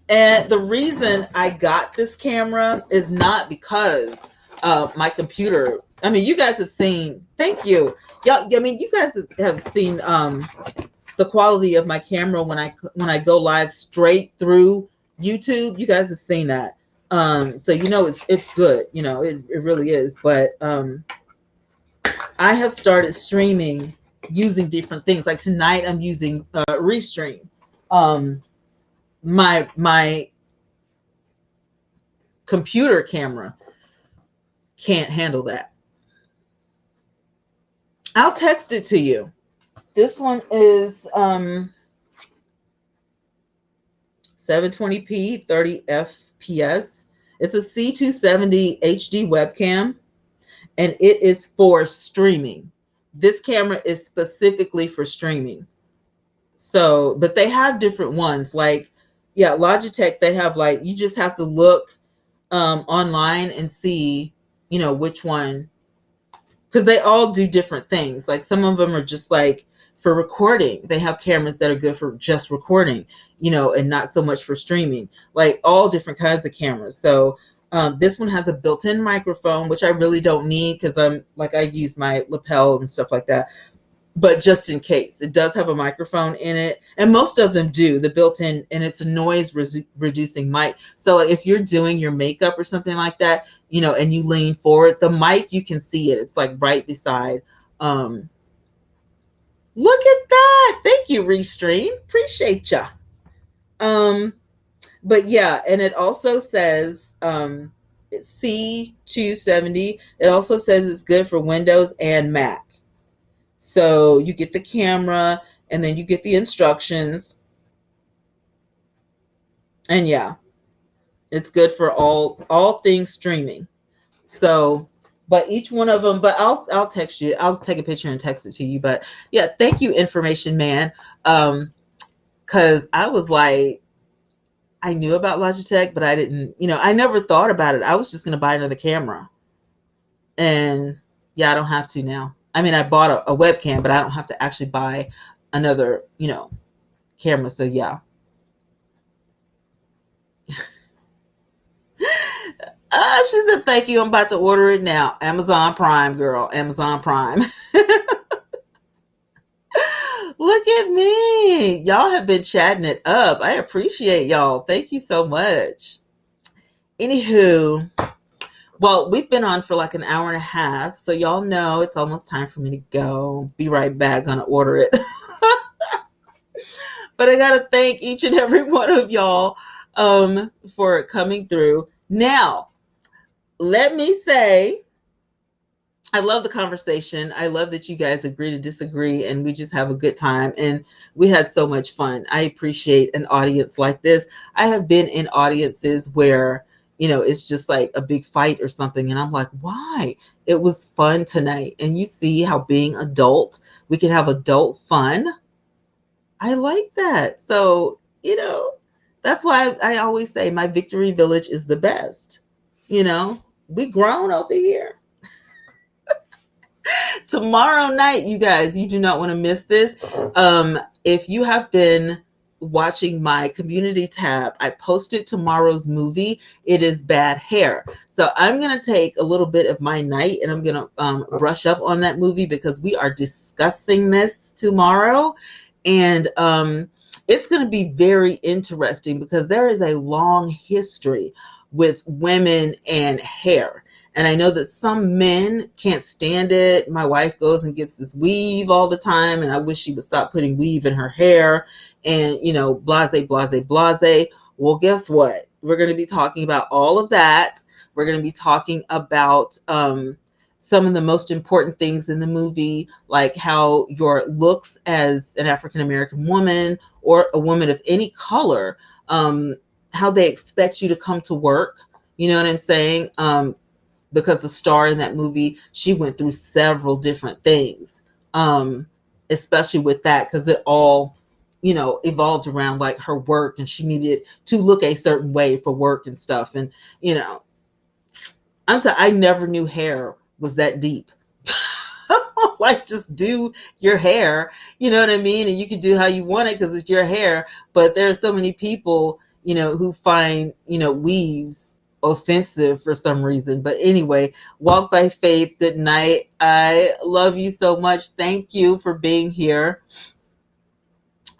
And the reason I got this camera is not because my computer. I mean, you guys have seen. Thank you, y'all. I mean, you guys have seen the quality of my camera when I go live straight through YouTube. You guys have seen that. So you know it's good. You know it really is. But I have started streaming using different things. Like tonight, I'm using Restream. My computer camera can't handle that. I'll text it to you. This one is 720p, 30 fps. It's a C270 HD webcam, and it is for streaming. This camera is specifically for streaming. So, but they have different ones. Like, yeah, Logitech, they have like, you just have to look online and see, you know, which one, because they all do different things. Like some of them are just like for recording. They have cameras that are good for just recording, you know, and not so much for streaming, like all different kinds of cameras. So this one has a built-in microphone, which I really don't need because I use my lapel and stuff like that. But just in case, it does have a microphone in it, and most of them do, the built-in, and it's a noise reducing mic. So if you're doing your makeup or something like that, you know, and you lean forward, the mic, you can see it. It's like right beside. Look at that. Thank you, Restream. Appreciate ya. But yeah, and it also says it's C270. It also says it's good for Windows and Mac. So you get the camera and then you get the instructions. And yeah, it's good for all things streaming. So, but each one of them, but I'll text you. I'll take a picture and text it to you. But yeah, thank you, Information Man. Cause I was like, I knew about Logitech, but I didn't, you know, I never thought about it. I was just gonna buy another camera. And yeah, I don't have to now. I mean, I bought a webcam, but I don't have to actually buy another, you know, camera. So yeah. She said, thank you. I'm about to order it now. Amazon Prime, girl. Amazon Prime. Look at me. Y'all have been chatting it up. I appreciate y'all. Thank you so much. Anywho, well, we've been on for like an hour and a half. So y'all know it's almost time for me to go. Be right back. Gonna order it. But I got to thank each and every one of y'all for coming through. Now, let me say, I love the conversation. I love that you guys agree to disagree and we just have a good time. And we had so much fun. I appreciate an audience like this. I have been in audiences where, you know, it's just like a big fight or something. And I'm like, why? It was fun tonight. And you see how being adult, we can have adult fun. I like that. So, you know, that's why I always say my victory village is the best. You know, we grown over here. Tomorrow night, you guys, you do not want to miss this. If you have been watching my community tab, I posted tomorrow's movie. It is Bad Hair. So I'm going to take a little bit of my night and I'm going to brush up on that movie because we are discussing this tomorrow. And it's going to be very interesting because there is a long history with women and hair. And I know that some men can't stand it. My wife goes and gets this weave all the time, and I wish she would stop putting weave in her hair and, you know, blase, blase, blase. Well, guess what? We're going to be talking about all of that. We're going to be talking about some of the most important things in the movie, like how your looks as an African-American woman or a woman of any color, how they expect you to come to work. You know what I'm saying? Because the star in that movie, she went through several different things, especially with that, because it all, you know, evolved around like her work and she needed to look a certain way for work and stuff. And, you know, I never knew hair was that deep. Like, just do your hair, you know what I mean? And you can do how you want it because it's your hair. But there are so many people, you know, who find, you know, weaves offensive for some reason. But anyway, walk by faith. Good night. I love you so much. Thank you for being here.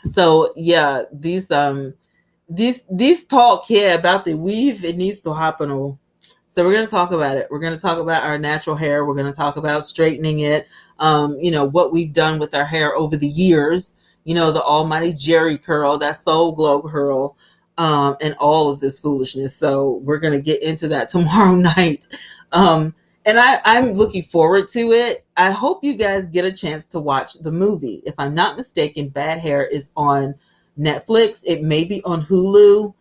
So yeah, these talk here about the weave, it needs to happen. Oh, so we're going to talk about it. We're going to talk about our natural hair. We're going to talk about straightening it. What we've done with our hair over the years. The almighty Jerry curl, that soul glow curl, and all of this foolishness. So we're going to get into that tomorrow night. And I'm looking forward to it. I hope you guys get a chance to watch the movie. If I'm not mistaken, Bad Hair is on Netflix. It may be on Hulu.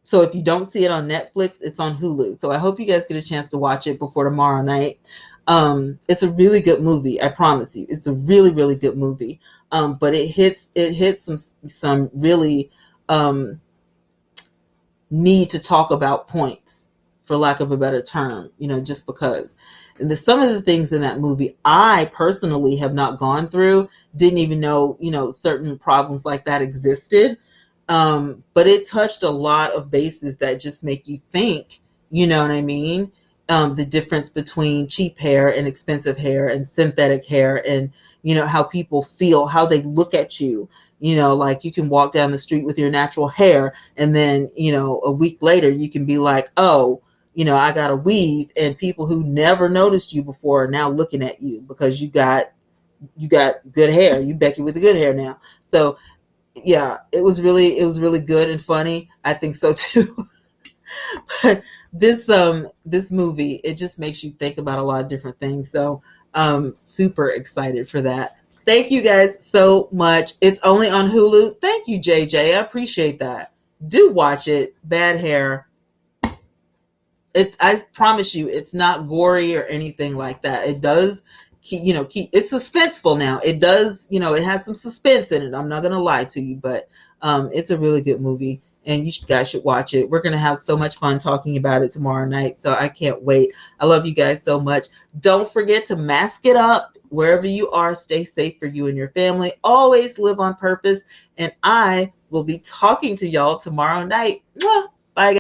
So if you don't see it on Netflix, it's on Hulu. So I hope you guys get a chance to watch it before tomorrow night. It's a really good movie. I promise you, it's a really, really good movie. But it hits some really need to talk about points, for lack of a better term, just because. And some of the things in that movie I personally have not gone through, didn't even know, certain problems like that existed. But it touched a lot of bases that just make you think, you know what I mean? The difference between cheap hair and expensive hair and synthetic hair, and, how people feel, how they look at you. Like you can walk down the street with your natural hair, and then, a week later you can be like, oh, I got a weave, and people who never noticed you before are now looking at you because you got good hair. You Becky with the good hair now. So yeah, it was really good and funny. I think so too. But this movie, it just makes you think about a lot of different things. So super excited for that. Thank you guys so much. It's only on Hulu. Thank you, JJ. I appreciate that. Do watch it. Bad Hair. I promise you, it's not gory or anything like that. It does keep it's suspenseful now. It does, it has some suspense in it. I'm not gonna lie to you, but it's a really good movie, and you guys should watch it. We're gonna have so much fun talking about it tomorrow night, so I can't wait. I love you guys so much. Don't forget to mask it up wherever you are. Stay safe for you and your family. Always live on purpose, and I will be talking to y'all tomorrow night. Mwah!